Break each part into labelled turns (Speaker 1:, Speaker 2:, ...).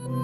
Speaker 1: Hello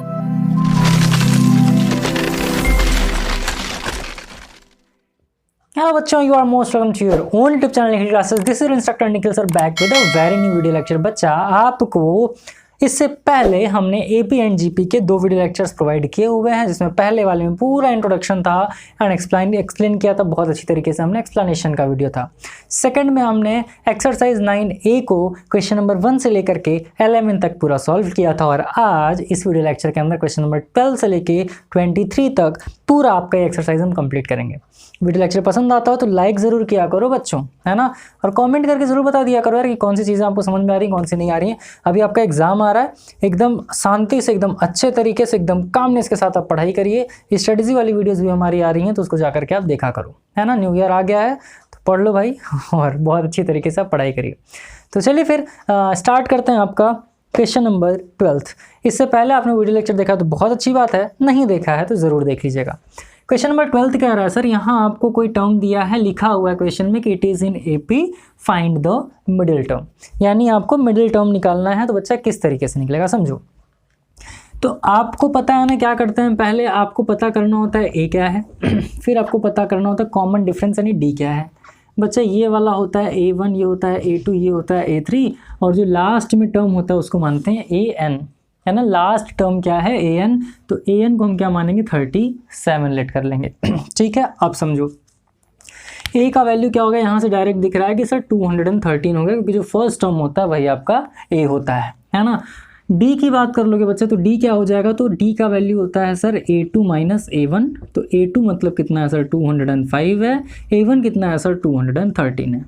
Speaker 1: बच्चों, you are most welcome to your own YouTube channel Nikhil classes. This is instructor Nikhil sir back with a very new video lecture. बच्चा, आपको इससे पहले हमने AP and GP के 2 video lectures provide किए हुए हैं, जिसमें पहले वाले में पूरा इंट्रोडक्शन था एंड एक्सप्लेन किया था, बहुत अच्छी तरीके से हमने एक्सप्लेनेशन का वीडियो था। सेकंड में हमने एक्सरसाइज 9A को क्वेश्चन नंबर 1 से लेकर के 11 तक पूरा सॉल्व किया था, और आज इस वीडियो लेक्चर के अंदर क्वेश्चन नंबर 12 से लेके 23 तक पूरा आपका एक्सरसाइज हम कंप्लीट करेंगे। वीडियो लेक्चर पसंद आता हो तो लाइक ज़रूर किया करो बच्चों, है ना, और कमेंट करके ज़रूर बता दिया करो यार कि कौन सी चीज़ें आपको समझ में आ रही हैं, कौन सी नहीं आ रही हैं। अभी आपका एग्जाम आ रहा है, एकदम शांति से, एकदम अच्छे तरीके से, एकदम कामनेस के साथ आप पढ़ाई करिए। स्ट्रेटजी वाली वीडियोज़ भी हमारी आ रही हैं, तो उसको जा करके आप देखा करो, है ना। न्यू ईयर आ गया है तो पढ़ लो भाई, और बहुत अच्छी तरीके से आप पढ़ाई करिए। तो चलिए फिर स्टार्ट करते हैं आपका क्वेश्चन नंबर 12। इससे पहले आपने वीडियो लेक्चर देखा तो बहुत अच्छी बात है, नहीं देखा है तो ज़रूर देख लीजिएगा। क्वेश्चन नंबर 12 कह रहा है सर, यहाँ आपको कोई टर्म दिया है, लिखा हुआ है क्वेश्चन में कि it is in AP, find the middle term, यानी आपको मिडिल टर्म निकालना है। तो बच्चा किस तरीके से निकलेगा समझो। तो आपको पता है ना क्या करते हैं, पहले आपको पता करना होता है ए क्या है, फिर आपको पता करना होता है कॉमन डिफरेंस यानी डी क्या है। बच्चा ये वाला होता है A1, ये होता है A2, ये होता है A3, और जो लास्ट में टर्म होता है उसको मानते हैं AN, है ना। लास्ट टर्म क्या है AN, तो AN को हम क्या मानेंगे 37 लेट कर लेंगे। ठीक है, अब समझो A का वैल्यू क्या होगा, यहाँ से डायरेक्ट दिख रहा है कि सर 213 होगा, क्योंकि जो फर्स्ट टर्म होता है वही आपका A होता है ना। D की बात कर लोगे बच्चे तो D क्या हो जाएगा, तो D का वैल्यू होता है सर A2 माइनस A1, तो A2 मतलब कितना है सर 205 है, A1 कितना है सर 213 है।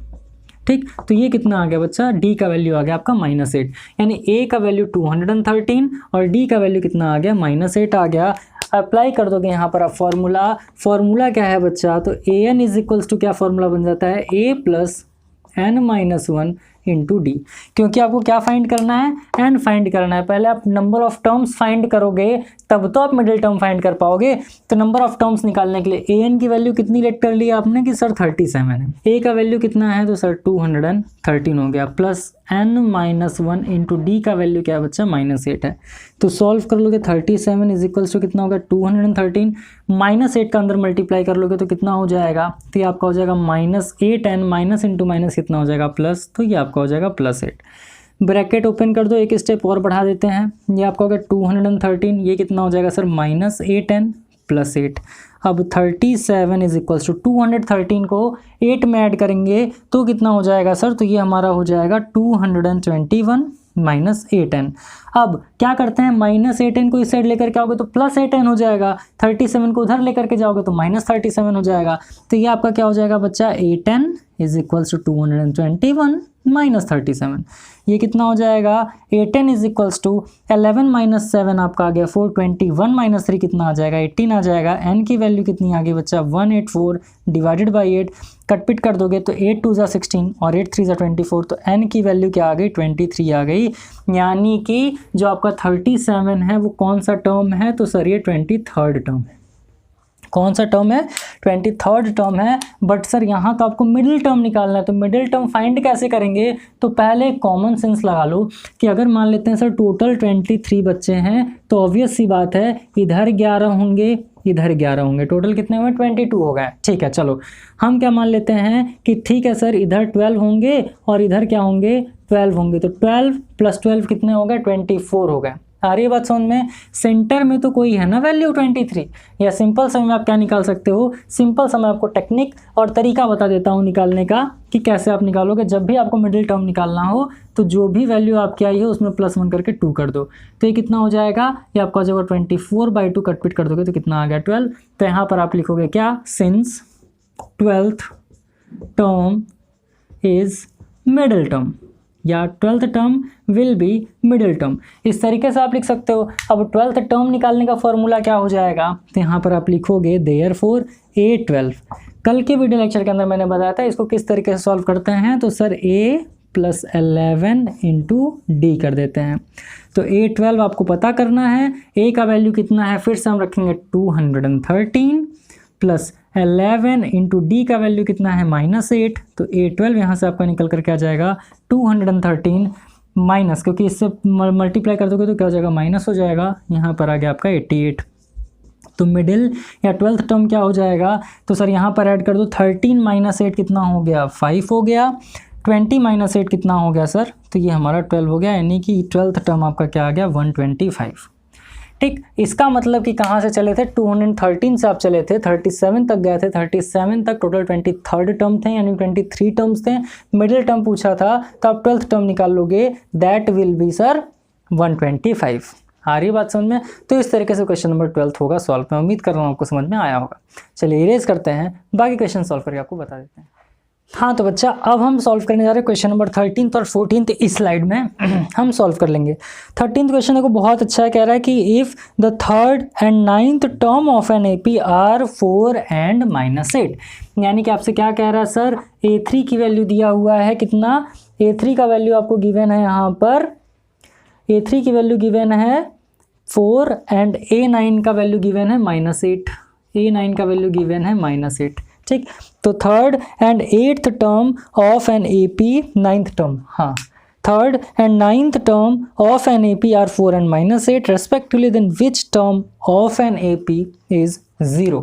Speaker 1: ठीक, तो ये कितना आ गया बच्चा, D का वैल्यू आ गया आपका -8, यानी A का वैल्यू 213 और D का वैल्यू कितना आ गया -8 आ गया। अप्लाई कर दोगे यहाँ पर आप फॉर्मूला क्या है बच्चा, तो AN इज इक्वल्स टू क्या फॉर्मूला बन जाता है, A plus n-1 into D, क्योंकि आपको क्या फाइंड करना है, n फाइंड करना है। पहले आप नंबर ऑफ टर्म्स फाइंड करोगे तब तो आप मिडिल टर्म फाइंड कर पाओगे। तो नंबर ऑफ टर्म्स निकालने के लिए an की वैल्यू कितनी लेट कर ली आपने कि सर 37 है, a का वैल्यू कितना है तो सर 213 हो गया, प्लस n-1 इंटू डी का वैल्यू क्या है बच्चा -8 है। तो सॉल्व कर लोगे 37 इज इक्वल्स टू कितना होगा 213, -8 का अंदर मल्टीप्लाई कर लोगे तो कितना हो जाएगा, तो ये आपका हो जाएगा -8n, माइनस इंटू माइनस कितना हो जाएगा प्लस, तो ये आपका हो जाएगा +8। ब्रैकेट ओपन कर दो, एक स्टेप और बढ़ा देते हैं, ये आपका होगा 213, ये कितना हो जाएगा सर -8n + 8। अब 37 इज इक्वल्स टू 213 को 8 में ऐड करेंगे तो कितना हो जाएगा सर, तो ये हमारा हो जाएगा 221 -8n। अब क्या करते हैं, -8n को इस साइड लेकर के आओगे तो +8n हो जाएगा, 37 को उधर लेकर के जाओगे तो -37 हो जाएगा। तो ये आपका क्या हो जाएगा बच्चा, 8n इज इक्वल्स टू 221 -37। ये कितना हो जाएगा, 8n इज इक्वल्स टू 11 - 7 आपका आ गया 4, 21 - 3 कितना आ जाएगा 18 आ जाएगा। n की वैल्यू कितनी आ गई बच्चा 184 डिवाइडेड बाई 8, कटपिट कर दोगे तो 8 2 = 16 और 8 3 = 24, तो n की वैल्यू क्या आ गई 23 आ गई। यानी कि जो आपका 37 है वो कौन सा टर्म है, तो सर ये 23rd टर्म है। कौन सा टर्म है, 23rd टर्म है। बट सर यहाँ तो आपको मिडिल टर्म निकालना है, तो मिडिल टर्म फाइंड कैसे करेंगे, तो पहले कॉमन सेंस लगा लो कि अगर मान लेते हैं सर टोटल 23 बच्चे हैं, तो ऑब्वियस सी बात है इधर 11 होंगे, इधर 11 होंगे, टोटल कितने हुए 22 हो गए। ठीक है, चलो हम क्या मान लेते हैं कि ठीक है सर इधर 12 होंगे और इधर क्या होंगे 12 होंगे, तो 12 + 12 कितने हो गए 24 हो गए। आ रही है बात समझ में। सेंटर में तो कोई है ना वैल्यू 23, या सिंपल समय में आप क्या निकाल सकते हो, सिंपल समय आपको टेक्निक और तरीका बता देता हूँ निकालने का कि कैसे आप निकालोगे। जब भी आपको मिडिल टर्म निकालना हो तो जो भी वैल्यू आपकी आई है उसमें +1 करके 2 कर दो, तो ये कितना हो जाएगा, ये आपका हो जाएगा 24/2, कटपिट कर दोगे तो कितना आ गया 12। तो यहाँ पर आप लिखोगे क्या, since 12th term is middle term, या 12th term will B middle term, इस तरीके से आप लिख सकते हो। अब 12th टर्म निकालने का फॉर्मूला क्या हो जाएगा, तो यहाँ पर आप लिखोगे देयरफॉर A12। कल के वीडियो लेक्चर के अंदर मैंने बताया था इसको किस तरीके से सॉल्व करते हैं, तो सर A + 11 इंटू डी कर देते हैं। तो A12 आपको पता करना है, A का वैल्यू कितना है, फिर से हम रखेंगे 213 + 11 इंटू डी का वैल्यू कितना है -8, तो A12 यहाँ से आपका निकल करके आ जाएगा 213 माइनस, क्योंकि इससे मल्टीप्लाई कर दोगे तो क्या हो जाएगा, माइनस हो जाएगा। यहाँ पर आ गया आपका 88। तो मिडिल या 12th टर्म क्या हो जाएगा, तो सर यहाँ पर ऐड कर दो, 13 माइनस 8 कितना हो गया, 5 हो गया। 20 माइनस 8 कितना हो गया सर, तो ये हमारा 12 हो गया, यानी कि 12th टर्म आपका क्या आ गया, 125। ठीक, इसका मतलब कि कहाँ से चले थे, 213 से आप चले थे, 37 तक गए थे, 37 तक टोटल 23rd टर्म थे, यानी 23 टर्म्स थे। मिडिल टर्म पूछा था, तो आप 12th टर्म निकाल लोगे, दैट विल बी सर 125। आ रही बात समझ में। तो इस तरीके से क्वेश्चन नंबर 12 होगा सॉल्व। मैं उम्मीद कर रहा हूँ आपको समझ में आया होगा। चलिए इरेज करते हैं, बाकी क्वेश्चन सॉल्व करके आपको बता देते हैं। हाँ तो बच्चा, अब हम सॉल्व करने जा रहे हैं क्वेश्चन नंबर 13 और 14 इस स्लाइड में हम सॉल्व कर लेंगे। 13 क्वेश्चन देखो बहुत अच्छा है, कह रहा है कि if the 3rd and 9th term of an AP are 4 and -8, यानी कि आपसे क्या कह रहा है सर, A3 की वैल्यू दिया हुआ है कितना, A3 का वैल्यू आपको गिवन है यहाँ पर, A3 की वैल्यू गिवन है 4 एंड A9 का वैल्यू गिवन है -8, A9 का वैल्यू गिवन है -8। ठीक, तो 3rd and 8th term of an AP, 9th term, हाँ 3rd and 9th term of an AP are 4 and -8 respectively, then which term of an AP is 0।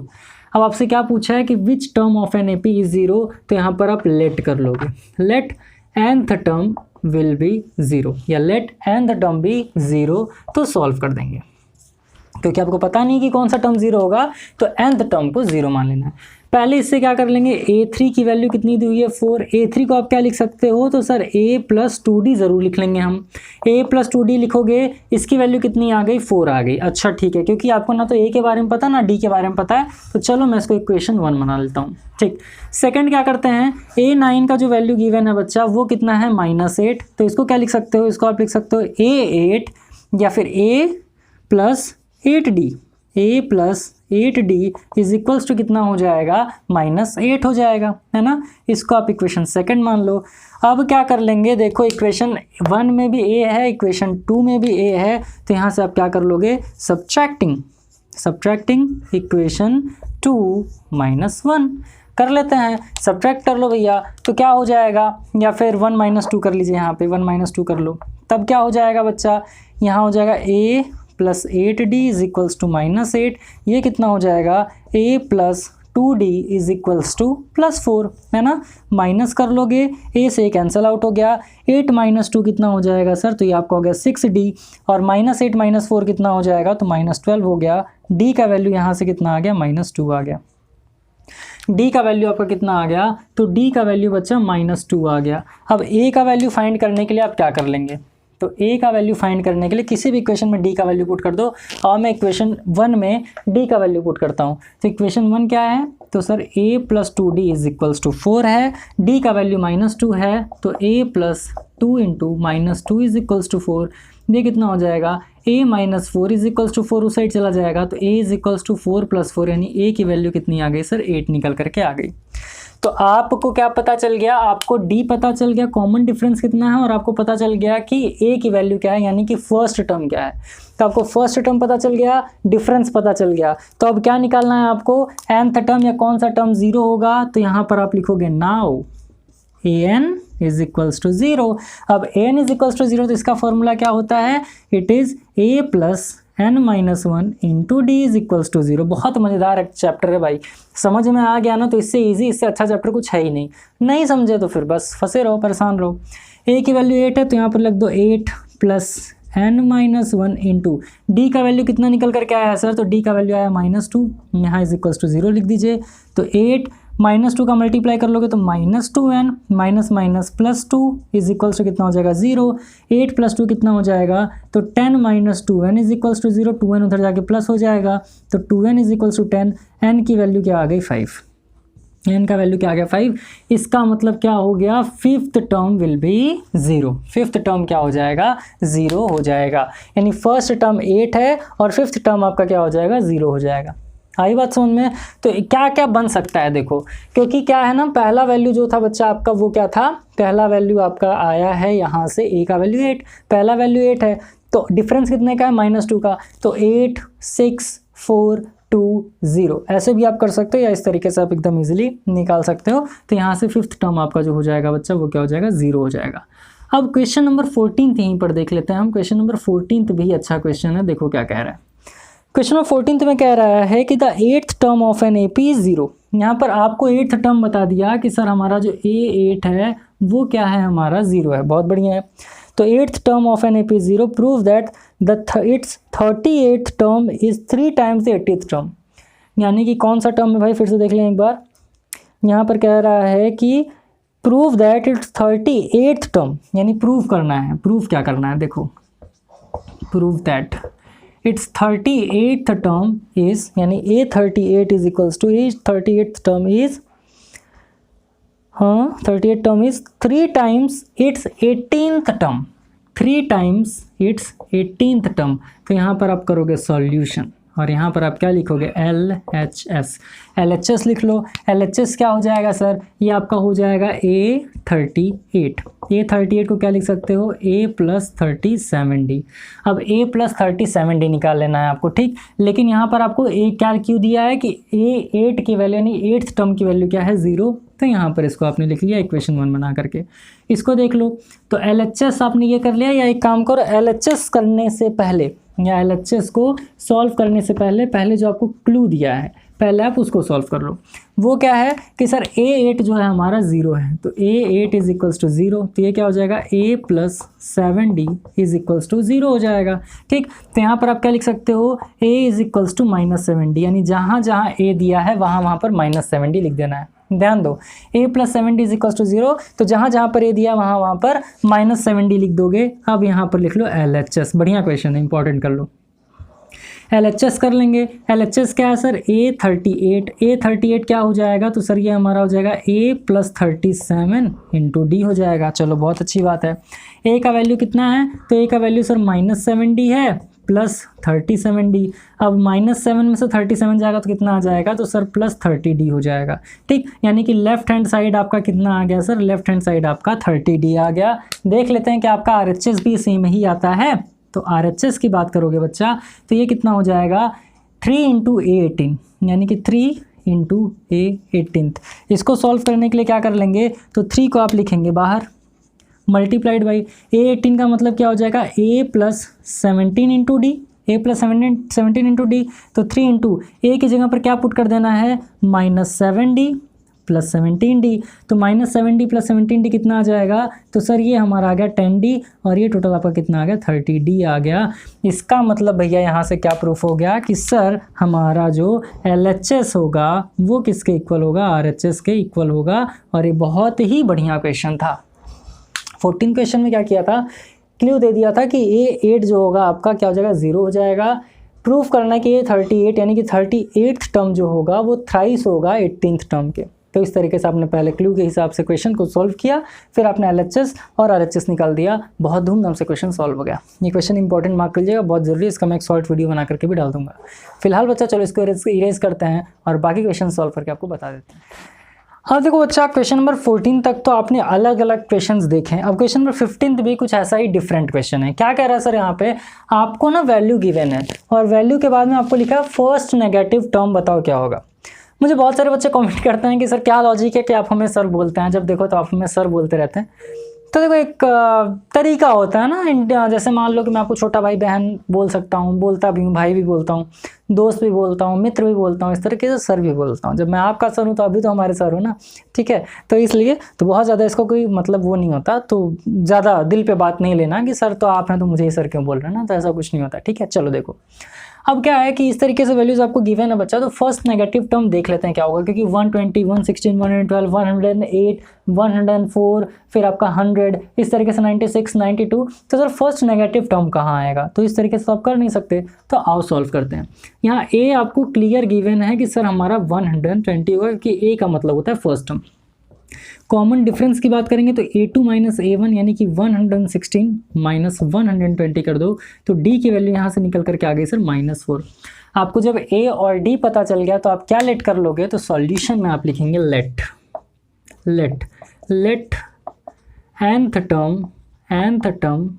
Speaker 1: अब आपसे क्या पूछा है कि which term of an AP is 0, तो यहाँ पर आप लेट कर लोगे, let nth term will be 0 या लेट nth टर्म बी 0, तो सॉल्व कर देंगे। क्योंकि आपको पता नहीं कि कौन सा टर्म 0 होगा, तो nth टर्म को 0 मान लेना है। पहले इससे क्या कर लेंगे, A3 की वैल्यू कितनी दी हुई है 4, A3 को आप क्या लिख सकते हो, तो सर A + 2D ज़रूर लिख लेंगे हम। A + 2D लिखोगे, इसकी वैल्यू कितनी आ गई, 4 आ गई। अच्छा ठीक है, क्योंकि आपको ना तो A के बारे में पता ना D के बारे में पता है, तो चलो मैं इसको इक्वेशन 1 बना लेता हूँ। ठीक, सेकंड क्या करते हैं, A9 का जो वैल्यू गिवन है बच्चा वो कितना है, -8, तो इसको क्या लिख सकते हो, इसको आप लिख सकते हो A8 या फिर A + 8D, A + 8D is equals to कितना हो जाएगा, -8 हो जाएगा, है ना। इसको आप इक्वेशन सेकंड मान लो। अब क्या कर लेंगे, देखो इक्वेशन 1 में भी A है, इक्वेशन 2 में भी A है, तो यहाँ से आप क्या कर लोगे, सब्ट्रैक्टिंग इक्वेशन 2 - 1 कर लेते हैं। सब्ट्रैक्ट कर लो भैया, तो क्या हो जाएगा, या फिर 1 - 2 कर लीजिए, यहाँ पे 1 - 2 कर लो, तब क्या हो जाएगा बच्चा, यहाँ हो जाएगा A + 8D is equals to -8, ये कितना हो जाएगा, A + 2D is equals to +4, है ना। माइनस कर लोगे, A से कैंसिल आउट हो गया, 8 - 2 कितना हो जाएगा सर, तो ये आपका हो गया 6D, और -8 - 4 कितना हो जाएगा, तो -12 हो गया। D का वैल्यू यहाँ से कितना आ गया, -2 आ गया। D का वैल्यू आपका कितना आ गया, तो D का वैल्यू बच्चा -2 आ गया। अब A का वैल्यू फाइंड करने के लिए आप क्या कर लेंगे, तो A का वैल्यू फाइंड करने के लिए किसी भी इक्वेशन में D का वैल्यू पुट कर दो, और मैं इक्वेशन 1 में D का वैल्यू पुट करता हूँ। तो इक्वेशन 1 क्या है, तो sir A + 2D is equals to 4 है, D का वैल्यू -2 है, तो A + 2 × -2 इज इक्वल्स टू 4, ये कितना हो जाएगा, A - 4 इज इक्वल्स टू 4 उस साइड चला जाएगा, तो A इज इक्वल्स टू 4 + 4, यानी A की वैल्यू कितनी आ गई सर, 8 निकल करके आ गई। तो आपको क्या पता चल गया, आपको D पता चल गया, कॉमन डिफरेंस कितना है, और आपको पता चल गया कि A की वैल्यू क्या है, यानी कि फर्स्ट टर्म क्या है। तो आपको फर्स्ट टर्म पता चल गया, डिफरेंस पता चल गया, तो अब क्या निकालना है आपको, nth टर्म या कौन सा टर्म 0 होगा, तो यहाँ पर आप लिखोगे now an is equals to 0। अब an इज इक्वल्स टू 0, तो इसका फॉर्मूला क्या होता है, it is A + n - 1 × D is equals to 0। बहुत मज़ेदार एक चैप्टर है भाई, समझ में आ गया ना, तो इससे इजी, इससे अच्छा चैप्टर कुछ है ही नहीं। नहीं समझे तो फिर बस फंसे रहो, परेशान रहो। A की वैल्यू 8 है, तो यहाँ पर लिख दो 8 + n - 1 × D का वैल्यू कितना निकल करके आया है सर, तो D का वैल्यू आया -2, यहाँ इज इक्वल्स टू 0 लिख दीजिए। तो 8 -2 का मल्टीप्लाई कर लोगे तो -2n - +2 इज इक्वल्स टू कितना हो जाएगा 0। 8 + 2 कितना हो जाएगा, तो 10 - 2n is equals to 0, 2n उधर जाके प्लस हो जाएगा, तो 2n is equals to 10, n की वैल्यू क्या आ गई 5, n का वैल्यू क्या आ गया 5। इसका मतलब क्या हो गया, 5th term will be 0, 5th term क्या हो जाएगा, 0 हो जाएगा, यानी फर्स्ट टर्म 8 है और 5th टर्म आपका क्या हो जाएगा, 0 हो जाएगा। आई बात समझ में। तो क्या क्या बन सकता है देखो, क्योंकि क्या है ना, पहला वैल्यू जो था बच्चा आपका वो क्या था, पहला वैल्यू आपका आया है यहाँ से, A का वैल्यू 8, पहला वैल्यू 8 है, तो डिफरेंस कितने का है, -2 का, तो 8 6 4 2 0 ऐसे भी आप कर सकते हो, या इस तरीके से आप एकदम इजीली निकाल सकते हो। तो यहाँ से 5th टर्म आपका जो हो जाएगा बच्चा वो क्या हो जाएगा, 0 हो जाएगा। अब क्वेश्चन नंबर 14 यहीं पर देख लेते हैं हम। क्वेश्चन नंबर 14 भी अच्छा क्वेश्चन है, देखो क्या कह रहा है। क्वेश्चन नंबर 14 में कह रहा है कि the 8th term of an AP is 0। यहाँ पर आपको 8th टर्म बता दिया कि सर हमारा जो A8 है वो क्या है, हमारा 0 है। बहुत बढ़िया है। तो 8th term of an AP is 0, prove that it's 38th term is 3 times the 80th term. यानी कि कौन सा टर्म है भाई, फिर से देख लें एक बार। यहाँ पर कह रहा है कि prove that it's 38th term, यानी प्रूव करना है। प्रूव क्या करना है, देखो, prove that it's 38th term is, यानी A38 is equals to 38th term is, हाँ 38th term is 3 times it's 18th term, 3 times it's 18th term. तो यहाँ पर आप करोगे सॉल्यूशन और यहाँ पर आप क्या लिखोगे, LHS। LHS लिख लो। LHS क्या हो जाएगा सर, ये आपका हो जाएगा A38। A38 को क्या लिख सकते हो, A + 37D। अब A + 37D निकाल लेना है आपको, ठीक। लेकिन यहाँ पर आपको A क्या क्यों दिया है कि A8 की वैल्यू यानी 8th टर्म की वैल्यू क्या है, 0। तो यहाँ पर इसको आपने लिख लिया इक्वेशन 1 बना करके। इसको देख लो। तो LHS आपने ये कर लिया, या एक काम करो, LHS करने से पहले या LHS को सॉल्व करने से पहले जो आपको क्लू दिया है पहले आप उसको सॉल्व कर लो। वो क्या है कि सर A8 जो है हमारा 0 है, तो A8 इज इक्वल्स टू 0। तो ये क्या हो जाएगा, A + 7D is equals to 0 हो जाएगा, ठीक। तो यहाँ पर आप क्या लिख सकते हो, A is equals to -7D, यानी जहाँ जहाँ A दिया है वहाँ पर -7D लिख देना है। ध्यान दो, A + 7D is equals to 0, तो जहाँ जहाँ पर A दिया वहाँ पर -7D लिख दोगे। अब यहाँ पर लिख लो LHS। बढ़िया क्वेश्चन है, इंपॉर्टेंट कर लो। LHS कर लेंगे। LHS क्या है सर, A38। A38 क्या हो जाएगा, तो सर ये हमारा हो जाएगा A + 37 × D हो जाएगा। चलो बहुत अच्छी बात है। A का वैल्यू कितना है, तो A का वैल्यू सर -7D है प्लस 37D। अब -7 में से 37 जाएगा तो कितना आ जाएगा, तो सर +30D हो जाएगा, ठीक। यानी कि लेफ्ट हैंड साइड आपका कितना आ गया सर, लेफ्ट हैंड साइड आपका 30D आ गया। देख लेते हैं कि आपका RHS भी सेम ही आता है। तो RHS की बात करोगे बच्चा, तो ये कितना हो जाएगा, 3 × A18, यानी कि 3 × A18। इसको सॉल्व करने के लिए क्या कर लेंगे, तो 3 को आप लिखेंगे बाहर, मल्टीप्लाइड बाई A18 का मतलब क्या हो जाएगा, A + 17 × D, A + 17 × D। तो 3 × A की जगह पर क्या पुट कर देना है, -7D + 17D। तो -7D + 17D कितना आ जाएगा, तो सर ये हमारा आ गया 10D, और ये टोटल आपका कितना आ गया, 30D आ गया। इसका मतलब भैया यहाँ से क्या प्रूफ हो गया कि सर हमारा जो LHS होगा वो किसके इक्वल होगा, RHS के इक्वल होगा। और ये बहुत ही बढ़िया क्वेश्चन था। 14 क्वेश्चन में क्या किया था, क्लू दे दिया था कि A8 जो होगा आपका क्या हो जाएगा, 0 हो जाएगा। प्रूफ करना है कि A38 यानी कि 38th टर्म जो होगा वो थ्राइस होगा 18th टर्म के। तो इस तरीके से आपने पहले क्लू के हिसाब से क्वेश्चन को सॉल्व किया, फिर आपने LHS और RHS निकाल दिया, बहुत धूमधाम से क्वेश्चन सॉल्व हो गया। ये क्वेश्चन इंपॉर्टेंट मार्क कर लीजिएगा, बहुत जरूरी है। इसका मैं एक शॉर्ट वीडियो बना करके भी डाल दूंगा। फिलहाल बच्चा चलो इसको इरेज करते हैं और बाकी क्वेश्चन सॉल्व करके आपको बता देते हैं। हाँ देखो बच्चा, क्वेश्चन नंबर 14 तक तो आपने अलग अलग क्वेश्चंस देखे हैं। अब क्वेश्चन नंबर 15 भी कुछ ऐसा ही डिफरेंट क्वेश्चन है। क्या कह रहा है सर, यहाँ पे आपको ना वैल्यू गिवन है और वैल्यू के बाद में आपको लिखा है फर्स्ट नेगेटिव टर्म, बताओ क्या होगा। मुझे बहुत सारे बच्चे कमेंट करते हैं कि सर क्या लॉजिक है कि आप हमें सर बोलते हैं, जब देखो तो आप हमें सर बोलते रहते हैं। तो देखो एक तरीका होता है ना, जैसे मान लो कि मैं आपको छोटा भाई बहन बोल सकता हूँ, बोलता भी हूँ, भाई भी बोलता हूँ, दोस्त भी बोलता हूँ, मित्र भी बोलता हूँ, इस तरीके से सर भी बोलता हूँ। जब मैं आपका सर हूँ तो अभी तो हमारे सर हो ना, ठीक है। तो इसलिए तो बहुत ज़्यादा इसको कोई मतलब वो नहीं होता, तो ज़्यादा दिल पे बात नहीं लेना कि सर तो आप हैं तो मुझे ही सर क्यों बोल रहे हैं ना, तो ऐसा कुछ नहीं होता, ठीक है। चलो देखो अब क्या है कि इस तरीके से वैल्यूज आपको गिवन है बच्चा, तो फर्स्ट नेगेटिव टर्म देख लेते हैं क्या होगा। क्योंकि 120, 116, 112, 108, 104, फिर आपका 100, इस तरीके से 96, 92, तो सर फर्स्ट नेगेटिव टर्म कहाँ आएगा, तो इस तरीके से आप कर नहीं सकते। तो आओ सॉल्व करते हैं। यहाँ A आपको क्लियर गिवन है कि सर हमारा 120 होगा, कि A का मतलब होता है फर्स्ट टर्म। कॉमन डिफरेंस की बात करेंगे तो A2 - A1 यानी कि 116 - 120 कर दो, तो D की वैल्यू यहाँ से निकल करके आ गई सर -4। आपको जब A और D पता चल गया तो आप क्या लेट कर लोगे, तो सॉल्यूशन में आप लिखेंगे let nth term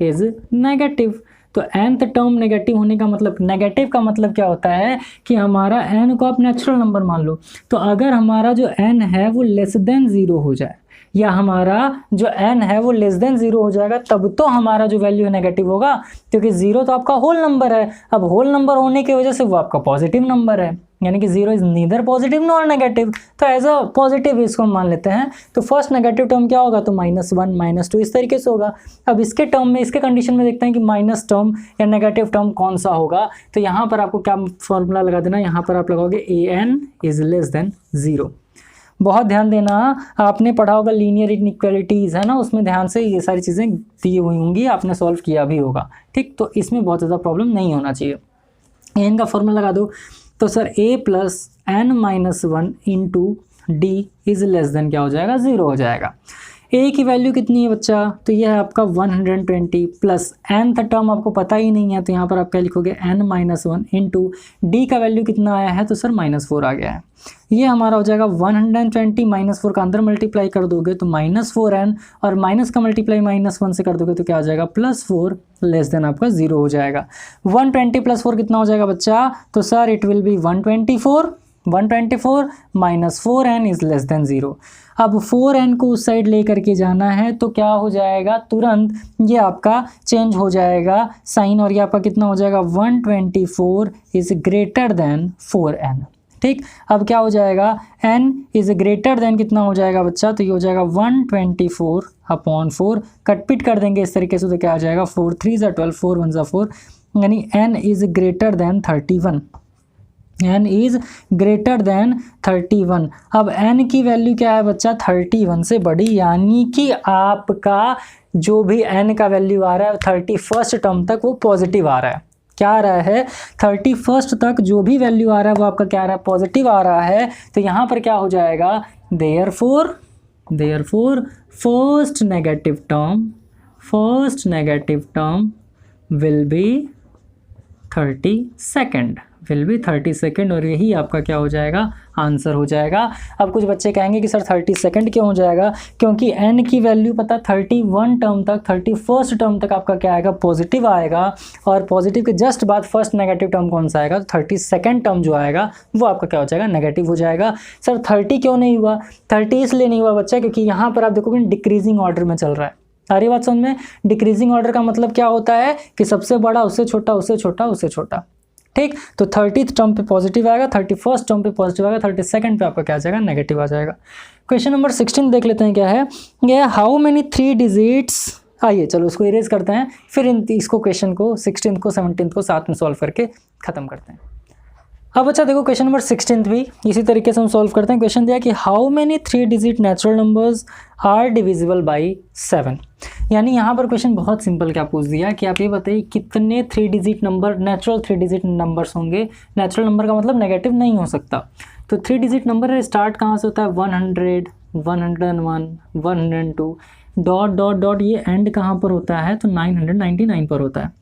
Speaker 1: is negative. तो nth टर्म नेगेटिव होने का मतलब, नेगेटिव का मतलब क्या होता है कि हमारा n को आप नेचुरल नंबर मान लो। तो अगर हमारा जो n है वो लेस देन 0 हो जाए, या हमारा जो n है वो लेस देन 0 हो जाएगा, तब तो हमारा जो वैल्यू है नेगेटिव होगा, क्योंकि 0 तो आपका होल नंबर है। अब होल नंबर होने की वजह से वो आपका पॉजिटिव नंबर है, यानी कि 0 is neither positive nor negative, तो एज अ पॉजिटिव इसको हम मान लेते हैं। तो फर्स्ट नेगेटिव टर्म क्या होगा, तो -1 -2 इस तरीके से होगा। अब इसके टर्म में, इसके कंडीशन में देखते हैं कि माइनस टर्म या नेगेटिव टर्म कौन सा होगा। तो यहाँ पर आपको क्या फॉर्मूला लगा देना, यहाँ पर आप लगाओगे an इज लेस देन 0। बहुत ध्यान देना, आपने पढ़ा होगा लीनियर इनइक्वालिटीज़ है ना, उसमें ध्यान से ये सारी चीज़ें दी हुई होंगी, आपने सॉल्व किया भी होगा, ठीक। तो इसमें बहुत ज़्यादा प्रॉब्लम नहीं होना चाहिए। एन का फॉर्मूला लगा दो, तो sir a + n-1 into D is less than क्या हो जाएगा, 0 हो जाएगा। a की वैल्यू कितनी है बच्चा, तो ये है आपका 120 प्लस nth टर्म आपको पता ही नहीं है, तो यहाँ पर आप क्या लिखोगे n-1 इंटू डी का वैल्यू कितना आया है, तो सर -4 आ गया है। ये हमारा हो जाएगा 120 -4 का अंदर मल्टीप्लाई कर दोगे तो -4n, और माइनस का मल्टीप्लाई -1 से कर दोगे तो क्या हो जाएगा, +4 लेस देन आपका 0 हो जाएगा। 120 + 4 कितना हो जाएगा बच्चा, तो sir it will be 124 -4n is less than 0। अब 4n को उस साइड ले करके जाना है तो क्या हो जाएगा, तुरंत ये आपका चेंज हो जाएगा साइन, और ये आपका कितना हो जाएगा, 124 इज ग्रेटर देन 4n, ठीक। अब क्या हो जाएगा, n इज ग्रेटर देन कितना हो जाएगा बच्चा, तो ये हो जाएगा 124/4, कटपिट कर देंगे इस तरीके से तो क्या आ जाएगा, 4 3 = 12, 4 1 = 4, यानी n is greater than 31, n is greater than 31। अब n की वैल्यू क्या है बच्चा, 31 से बड़ी, यानी कि आपका जो भी n का वैल्यू आ रहा है 31st टर्म तक वो पॉजिटिव आ रहा है। क्या आ रहा है, 31st तक जो भी वैल्यू आ रहा है वो आपका क्या आ रहा है, पॉजिटिव आ रहा है। तो यहाँ पर क्या हो जाएगा, therefore first negative term will B 32nd, और यही आपका क्या हो जाएगा, आंसर हो जाएगा। अब कुछ बच्चे कहेंगे कि सर 32nd क्यों हो जाएगा, क्योंकि n की वैल्यू पता 31 टर्म तक, 31st टर्म तक आपका क्या आएगा, पॉजिटिव आएगा, और पॉजिटिव के जस्ट बाद फर्स्ट नेगेटिव टर्म कौन सा आएगा, तो 32nd टर्म जो आएगा वो आपका क्या हो जाएगा, नेगेटिव हो जाएगा। सर 30 क्यों नहीं हुआ, 30 इसलिए नहीं हुआ बच्चा क्योंकि यहाँ पर आप देखोगे डिक्रीजिंग ऑर्डर में चल रहा है। सारी बात समझ में, डिक्रीजिंग ऑर्डर का मतलब क्या होता है कि सबसे बड़ा उससे छोटा, उससे छोटा, उससे छोटा, ठीक। तो 30th टर्म पे पॉजिटिव आएगा, 31st टर्म पे पॉजिटिव आएगा, 32nd पे आपका क्या आ जाएगा, नेगेटिव आ जाएगा। क्वेश्चन नंबर 16 देख लेते हैं क्या है, ये हाउ मेनी 3 डिजिट्स, आइए चलो इसको इरेज करते हैं, फिर इसको क्वेश्चन को 16th को 17th को साथ में सॉल्व करके ख़त्म करते हैं। अब अच्छा देखो क्वेश्चन नंबर 16 भी इसी तरीके से हम सॉल्व करते हैं। क्वेश्चन दिया कि how many 3 digit natural numbers are divisible by 7। यानी यहाँ पर क्वेश्चन बहुत सिंपल क्या पूछ दिया कि आप ये बताइए कितने 3 digit number, natural 3 digit numbers होंगे। नेचुरल नंबर का मतलब नेगेटिव नहीं हो सकता, तो 3 डिजिट नंबर स्टार्ट कहाँ से होता है, 100, 101, 102, डॉट डॉट डॉट, ये एंड कहाँ पर होता है, तो 999 पर होता है।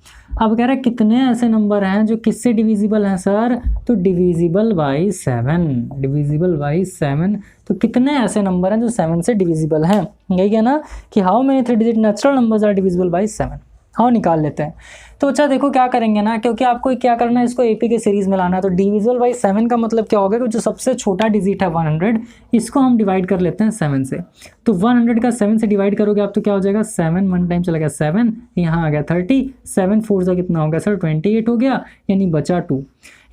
Speaker 1: अब कह रहा है कितने ऐसे नंबर हैं जो किससे डिविजिबल हैं सर, तो डिविजिबल बाय 7। तो कितने ऐसे नंबर हैं जो 7 से डिविजिबल हैं, यही है ना कि how many 3 digit natural numbers are divisible by 7। हाँ निकाल लेते हैं। तो अच्छा देखो क्या करेंगे ना, क्योंकि आपको क्या करना है, इसको एपी के सीरीज में लाना है, तो डिविजिबल बाय 7 का मतलब क्या होगा कि जो सबसे छोटा डिजिट है 100, इसको हम डिवाइड कर लेते हैं 7 से। तो 100 का 7 से डिवाइड करोगे आप तो क्या हो जाएगा, 7 1 टाइम चला गया 7, यहाँ आ गया 30, 7 4 से कितना हो गया सर 28 हो गया, यानी बचा 2।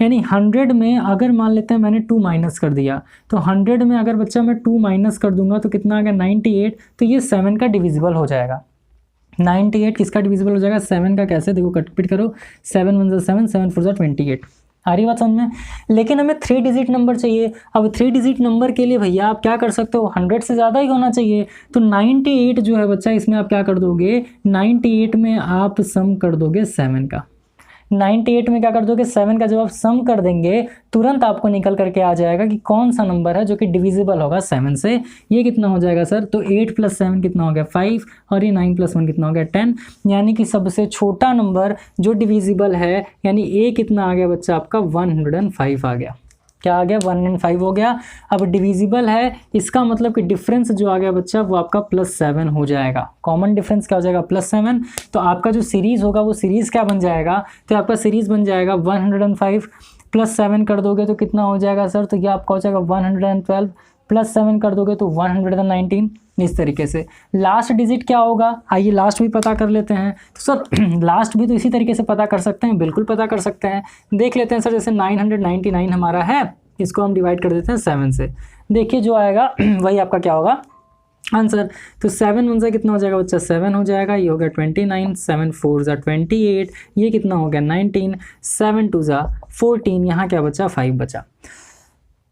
Speaker 1: यानी 100 में अगर मान लेते हैं मैंने 2 माइनस कर दिया, तो 100 में अगर बच्चा मैं 2 माइनस कर दूंगा तो कितना आ गया 98, तो ये 7 का डिविजिबल हो जाएगा। 98 किसका डिविजिबल हो जाएगा, 7 का। कैसे देखो कटपिट करो, 7 1 7, 7 4 28, आ रही बात समझ में। लेकिन हमें 3 डिजिट नंबर चाहिए। अब 3 डिजिट नंबर के लिए भैया आप क्या कर सकते हो, 100 से ज़्यादा ही होना चाहिए। तो 98 जो है बच्चा, इसमें आप क्या कर दोगे, 98 में आप सम कर दोगे 7 का। 98 में क्या कर दोगे, 7 का जब आप सम कर देंगे तुरंत आपको निकल करके आ जाएगा कि कौन सा नंबर है जो कि डिविजिबल होगा 7 से। ये कितना हो जाएगा सर, तो 8 + 7 कितना हो गया 5, और ये 9 + 1 कितना हो गया 10। यानी कि सबसे छोटा नंबर जो डिविजिबल है, यानी ए कितना आ गया बच्चा आपका 105 आ गया। क्या आ गया, 105 हो गया। अब डिविजिबल है, इसका मतलब कि डिफरेंस जो आ गया बच्चा वो आपका +7 हो जाएगा। कॉमन डिफरेंस क्या हो जाएगा, +7। तो आपका जो सीरीज़ होगा वो सीरीज़ क्या बन जाएगा, तो आपका सीरीज़ बन जाएगा 105 + 7 कर दोगे तो कितना हो जाएगा सर, तो ये आपका हो जाएगा 112 + 7 कर दोगे तो 119, इस तरीके से। लास्ट डिजिट क्या होगा, आइए लास्ट भी पता कर लेते हैं। तो सर लास्ट भी तो इसी तरीके से पता कर सकते हैं, बिल्कुल पता कर सकते हैं। देख लेते हैं सर, जैसे 999 हमारा है, इसको हम डिवाइड कर देते हैं 7 से। देखिए जो आएगा वही आपका क्या होगा आंसर। तो 7 1 से कितना हो जाएगा बच्चा, 7 हो जाएगा। ये हो गया 29, 7 4 ज़ा 28, ये कितना हो गया 19, 7 2 ज़ा 14, यहाँ क्या बचा 5 बचा।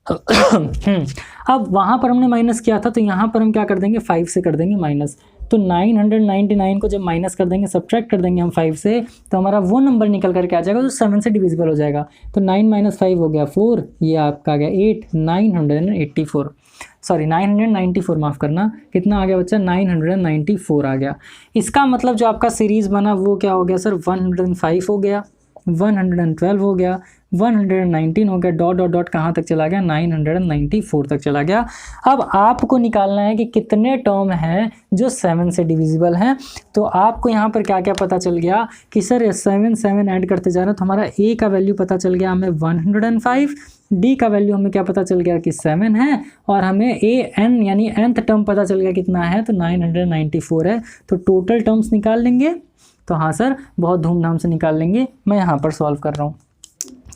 Speaker 1: अब वहाँ पर हमने माइनस किया था, तो यहाँ पर हम क्या कर देंगे 5 से कर देंगे माइनस। तो 999 को जब माइनस कर देंगे, सब्ट्रैक्ट कर देंगे हम 5 से, तो हमारा वो नंबर निकल करके आ जाएगा जो 7 से डिविजिबल हो जाएगा। तो 9 - 5 हो गया 4, ये आपका आ गया 8, 984, सॉरी 994 माफ़ करना, कितना आ गया बच्चा 994 आ गया। इसका मतलब जो आपका सीरीज़ बना वो क्या हो गया सर, 105 हो गया, 112 हो गया, 119 हो गया, डॉट डॉट डॉट कहाँ तक चला गया 994 तक चला गया। अब आपको निकालना है कि कितने टर्म हैं जो 7 से डिविजिबल हैं। तो आपको यहाँ पर क्या क्या पता चल गया कि सर 7 7 ऐड करते जा रहे हैं, तो हमारा ए का वैल्यू पता चल गया हमें 105, डी का वैल्यू हमें क्या पता चल गया कि 7 है, और हमें ए एन यानी nth टर्म पता चल गया कितना है, तो 994 है। तो टोटल टर्म्स निकाल लेंगे। तो हाँ सर, बहुत धूमधाम से निकाल लेंगे, मैं यहाँ पर सॉल्व कर रहा हूँ।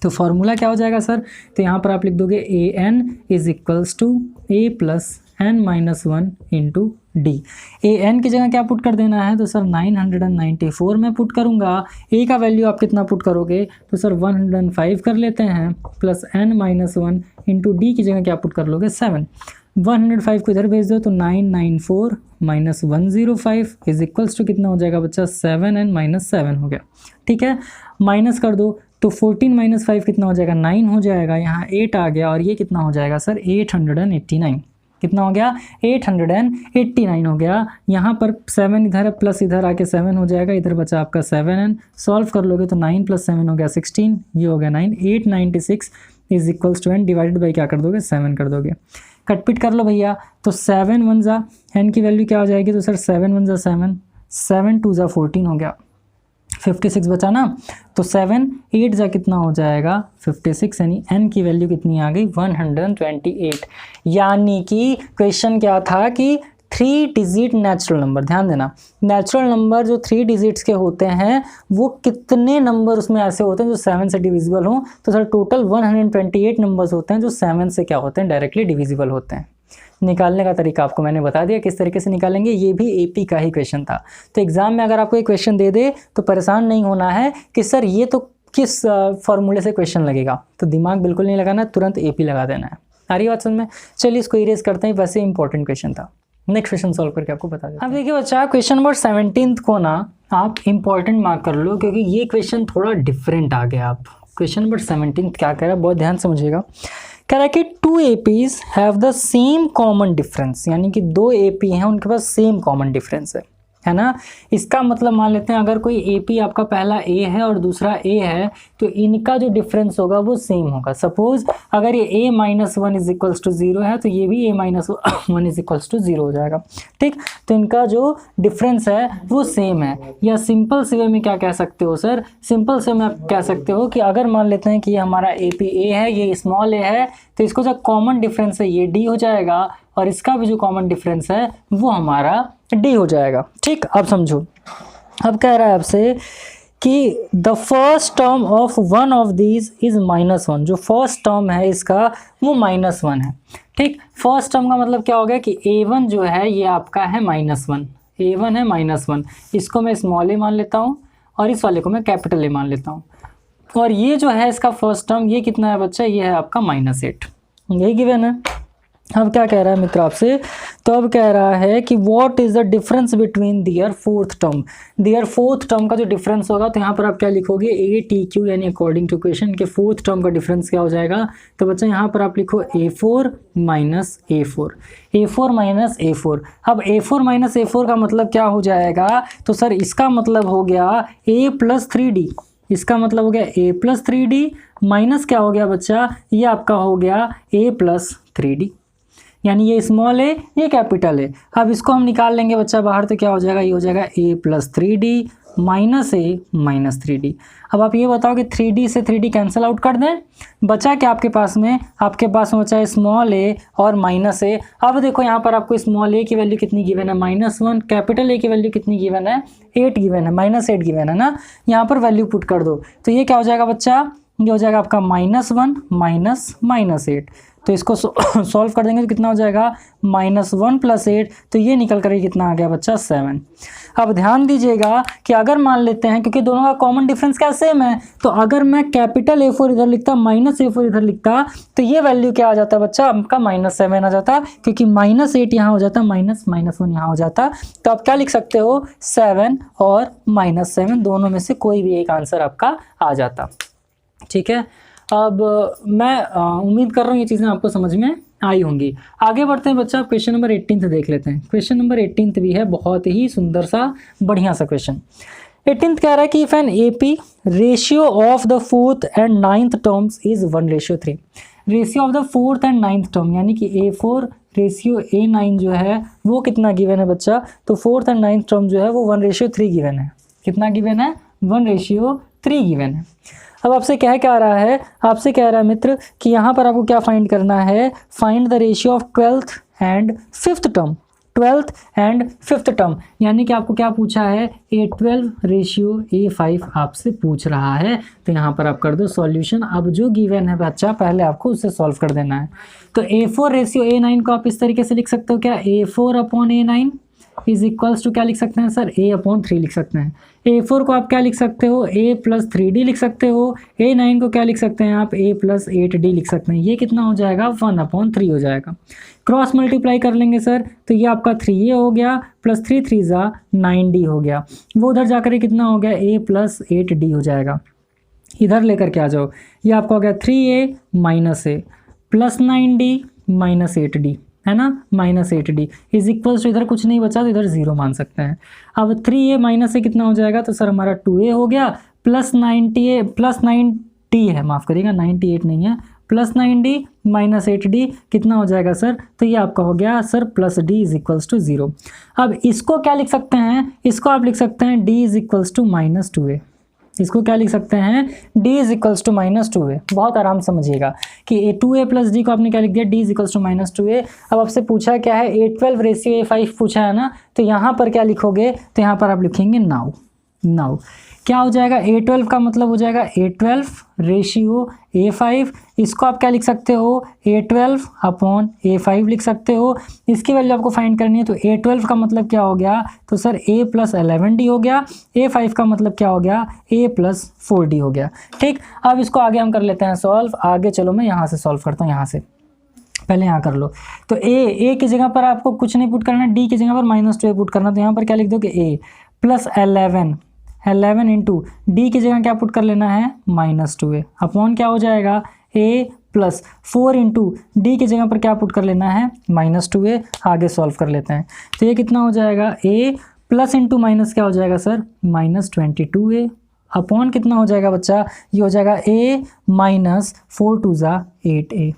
Speaker 1: तो फॉर्मूला क्या हो जाएगा सर, तो यहाँ पर आप लिख दोगे A n is equals to A plus n - 1 into D. A n की जगह क्या पुट कर देना है, तो सर 994 में पुट करूँगा। ए का वैल्यू आप कितना पुट करोगे, तो सर 105 कर लेते हैं, प्लस n - 1 इंटू डी की जगह क्या पुट कर लोगे 7। 105 को इधर भेज दो, तो 994 - 105 इज इक्वल्स टू कितना हो जाएगा बच्चा 7n - 7 हो गया। ठीक है, माइनस कर दो, तो 14 - 5 कितना हो जाएगा 9 हो जाएगा, यहाँ 8 आ गया, और ये कितना हो जाएगा सर 889, कितना हो गया 889 हो गया। यहाँ पर 7 इधर है, प्लस इधर आके 7 हो जाएगा, इधर बचा आपका 7n। सॉल्व कर लोगे तो 9 + 7 हो गया 16, ये हो गया 9, 896 is equals to n, divided by क्या कर दोगे 7 कर दोगे। कटपिट कर लो भैया, तो 7 1 ज़ा n की वैल्यू क्या हो जाएगी, तो सर 7 1 ज़ा 7, 7 2 ज़ा 14 हो गया, 56 बचा ना। तो 7 8 ज़ा कितना हो जाएगा 56, यानी n की वैल्यू कितनी आ गई 128। यानी कि क्वेश्चन क्या था कि 3 डिजिट नेचुरल नंबर, ध्यान देना, नेचुरल नंबर जो 3 डिजिट्स के होते हैं वो कितने नंबर उसमें ऐसे होते हैं जो 7 से डिविजिबल हों। तो सर टोटल 128 नंबर्स होते हैं जो 7 से क्या होते हैं डायरेक्टली डिविजिबल होते हैं। निकालने का तरीका आपको मैंने बता दिया किस तरीके से निकालेंगे, ये भी एपी का ही क्वेश्चन था। तो एग्जाम में अगर आपको ये क्वेश्चन दे दे तो परेशान नहीं होना है कि सर ये तो किस फॉर्मूले से क्वेश्चन लगेगा, तो दिमाग बिल्कुल नहीं लगाना, तुरंत एपी लगा देना है। आ रही बात समझ में? चलिए इसको इरेज करते हैं, वैसे इंपॉर्टेंट क्वेश्चन था। नेक्स्ट क्वेश्चन सॉल्व करके आपको बता दें। अब देखिए बच्चा, क्वेश्चन नंबर 17 को ना आप इंपॉर्टेंट मार्क कर लो, क्योंकि ये क्वेश्चन थोड़ा डिफरेंट आ गया। आप क्वेश्चन नंबर 17 क्या कह रहा है, बहुत ध्यान समझिएगा। कह रहा है कि 2 APs have the same common difference, यानी कि 2 AP हैं उनके पास सेम कॉमन डिफरेंस है ना। इसका मतलब मान लेते हैं अगर कोई AP आपका पहला A है और दूसरा A है, तो इनका जो डिफरेंस होगा वो सेम होगा। सपोज अगर ये A - 1 इज इक्वल्स टू 0 है, तो ये भी A - 1 इज इक्वल्स टू 0 हो जाएगा। ठीक, तो इनका जो डिफरेंस है वो सेम है। या सिंपल से वे में क्या कह सकते हो सर, सिंपल से में आप कह सकते हो कि अगर मान लेते हैं कि ये हमारा AP A है, ये स्मॉल a है, तो इसको जो कॉमन डिफरेंस है ये D हो जाएगा, और इसका भी जो कॉमन डिफरेंस है वो हमारा D हो जाएगा। ठीक, अब समझो, अब कह रहा है आपसे कि the first term of one of these is -1, जो फर्स्ट टर्म है इसका वो -1 है। ठीक, फर्स्ट टर्म का मतलब क्या हो गया कि A1 जो है ये आपका है -1, A1 है -1, इसको मैं स्मॉल a मान लेता हूँ और इस वाले को मैं कैपिटल A मान लेता हूँ। और ये जो है इसका फर्स्ट टर्म, ये कितना है बच्चा, ये है आपका -8, यही गिवन है। अब क्या कह रहा है मित्र आपसे, तो अब कह रहा है कि what is the difference between their fourth term. Their fourth term का जो डिफरेंस होगा, तो यहाँ पर आप क्या लिखोगे ATQ, यानी अकॉर्डिंग टू इक्वेशन के फोर्थ टर्म का डिफरेंस क्या हो जाएगा। तो बच्चा यहाँ पर आप लिखो A4 - A4, A4 - A4। अब A4 - A4 का मतलब क्या हो जाएगा, तो सर इसका मतलब हो गया A + 3D, इसका मतलब हो गया A + 3D माइनस क्या हो गया बच्चा, ये आपका हो गया A + 3D, यानी ये स्मॉल a ये कैपिटल है। अब इसको हम निकाल लेंगे बच्चा बाहर, तो क्या हो जाएगा, ये हो जाएगा A + 3D -3d। अब आप ये बताओ कि 3d से 3d कैंसिल आउट कर दें, बचा क्या आपके पास में बचा है स्मॉल a और -a। अब देखो यहाँ पर आपको स्मॉल a की वैल्यू कितनी गिवन है, -1, कैपिटल A की वैल्यू कितनी गिवन है, 8 गिवन है, -8 गिवन है ना। यहाँ पर वैल्यू पुट कर दो तो ये क्या हो जाएगा बच्चा, ये हो जाएगा आपका -1 -8। तो इसको सॉल्व कर देंगे तो कितना हो जाएगा, -1 + 8, तो ये निकल कर कितना आ गया बच्चा 7। अब ध्यान दीजिएगा कि अगर मान लेते हैं, क्योंकि दोनों का कॉमन डिफरेंस क्या सेम है, तो अगर मैं कैपिटल A4 इधर लिखता, -A4 इधर लिखता, तो ये वैल्यू क्या आ जाता बच्चा आपका -7 आ जाता, क्योंकि -8 यहाँ हो जाता, -1 यहाँ हो जाता। तो आप क्या लिख सकते हो, 7 और -7 दोनों में से कोई भी एक आंसर आपका आ जाता। ठीक है, अब मैं उम्मीद कर रहा हूँ ये चीज़ें आपको समझ में आई होंगी। आगे बढ़ते हैं बच्चा, क्वेश्चन नंबर 18 देख लेते हैं। क्वेश्चन नंबर 18 भी है बहुत ही सुंदर सा बढ़िया सा क्वेश्चन। 18 कह रहा है कि if an AP ratio of the 4th and 9th terms is 1:3। Ratio of the 4th and 9th term यानी कि A4 रेशियो A9 जो है वो कितना गिवन है बच्चा, तो 4th and 9th टर्म जो है वो 1:3 गिवन है। कितना गिवन है, 1:3 गिवन है। अब आपसे क्या रहा है, आपसे कह रहा है मित्र कि यहाँ पर आपको क्या फाइंड करना है, find the ratio of 12th and 5th term. 12th and 5th term यानी कि आपको क्या पूछा है, A12 रेशियो A5 आपसे पूछ रहा है। तो यहाँ पर आप कर दो सॉल्यूशन। अब जो गिवन है बच्चा पहले आपको उसे सॉल्व कर देना है। तो A4 रेशियो A9 को आप इस तरीके से लिख सकते हो क्या, A4/A9 इज इक्वल्स टू क्या लिख सकते हैं सर, A/3 लिख सकते हैं। A4 को आप क्या लिख सकते हो, A + 3D लिख सकते हो। A9 को क्या लिख सकते हैं आप, A + 8D लिख सकते हैं। ये कितना हो जाएगा, 1/3 हो जाएगा। क्रॉस मल्टीप्लाई कर लेंगे सर तो ये आपका 3A हो गया, +3 3 9D हो गया। वो उधर जाकर कितना हो गया, A + 8D हो जाएगा। इधर लेकर के आ जाओ, ये आपका हो गया 3A - A + 9D - 8D है ना, -8D इज इक्वल्स टू, इधर कुछ नहीं बचा तो इधर 0 मान सकते हैं। अब 3A - A कितना हो जाएगा, तो सर हमारा 2A हो गया, +90 है, माफ़ करिएगा 98 नहीं है, +9D - 8D कितना हो जाएगा सर, तो ये आपका हो गया sir +D is equals to 0। अब इसको क्या लिख सकते हैं, इसको आप लिख सकते हैं D is equals to -2A। इसको क्या लिख सकते हैं, D is equals to -2A। बहुत आराम समझिएगा कि 2A + D को आपने क्या लिख दिया, D is equals to -2A। अब आपसे पूछा क्या है, A12 रेशियो A5 पूछा है ना, तो यहाँ पर क्या लिखोगे, तो यहाँ पर आप लिखेंगे नाउ क्या हो जाएगा, A12 का मतलब हो जाएगा A12 रेशियो A5। इसको आप क्या लिख सकते हो, A12/A5 लिख सकते हो। इसकी वैल्यू आपको फाइंड करनी है, तो A12 का मतलब क्या हो गया, तो सर A + 11D हो गया। A5 का मतलब क्या हो गया, A + 4D हो गया। ठीक, अब इसको आगे हम कर लेते हैं सॉल्व। आगे चलो मैं यहाँ से सॉल्व करता हूँ, यहाँ से पहले यहाँ कर लो। तो A की जगह पर आपको कुछ नहीं पुट करना, D की जगह पर -2A पुट करना। तो यहाँ पर क्या लिख दो कि A + 11 इंटू D की जगह क्या पुट कर लेना है, -2A अपॉन क्या हो जाएगा, A + 4 इंटू D की जगह पर क्या पुट कर लेना है, -2A। आगे सॉल्व कर लेते हैं, तो ये कितना हो जाएगा, A प्लस इंटू माइनस क्या हो जाएगा सर, -22A अपॉन कितना हो जाएगा बच्चा, ये हो जाएगा A - 4 2 8A।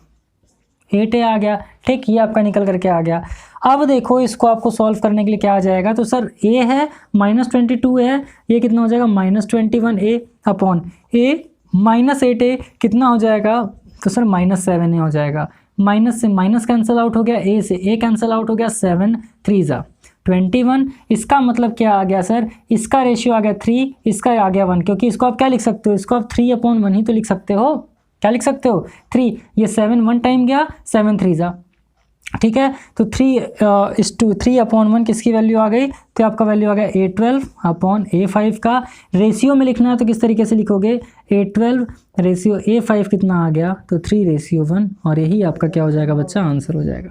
Speaker 1: 8A आ गया। ठीक, ये आपका निकल करके आ गया। अब देखो इसको आपको सॉल्व करने के लिए क्या आ जाएगा, तो सर A है -22 है, ये कितना हो जाएगा -21A अपॉन A -8A कितना हो जाएगा, तो सर -7A हो जाएगा। माइनस से माइनस कैंसिल आउट हो गया, A से A कैंसिल आउट हो गया, 7 3 21। इसका मतलब क्या आ गया सर, इसका रेशियो आ गया 3, इसका आ गया 1, क्योंकि इसको आप क्या लिख सकते हो, इसको आप 3/1 ही तो लिख सकते हो। क्या लिख सकते हो, 3। ये 7 1 टाइम गया, 7 3 ठीक है। तो 3/1 किसकी वैल्यू आ गई, तो आपका वैल्यू आ गया A12/A5 का। रेशियो में लिखना है तो किस तरीके से लिखोगे, A12 रेशियो A5 कितना आ गया, तो 3:1, और यही आपका क्या हो जाएगा बच्चा, आंसर हो जाएगा।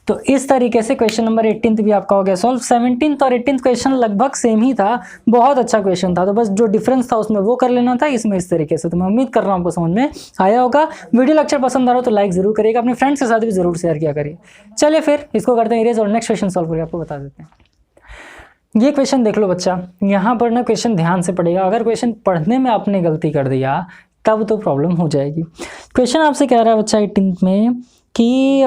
Speaker 1: तो इस तरीके से क्वेश्चन नंबर 18 भी आपका हो गया सॉल्व। 17 और 18 क्वेश्चन लगभग सेम ही था, बहुत अच्छा क्वेश्चन था, तो बस जो डिफरेंस था उसमें वो कर लेना था, इसमें इस तरीके से। तो मैं उम्मीद कर रहा हूँ आपको समझ में आया होगा। वीडियो लेक्चर पसंद आ रहा हो तो लाइक जरूर करिएगा, अपने फ्रेंड्स के साथ भी जरूर शेयर किया करिए। चलिए फिर इसको करते हैं इरेज और नेक्स्ट क्वेश्चन सॉल्व करके आपको बता देते हैं। ये क्वेश्चन देख लो बच्चा, यहाँ पर ना क्वेश्चन ध्यान से पढ़ेगा, अगर क्वेश्चन पढ़ने में आपने गलती कर दिया तब तो प्रॉब्लम हो जाएगी। क्वेश्चन आपसे कह रहा है बच्चा 18 में कि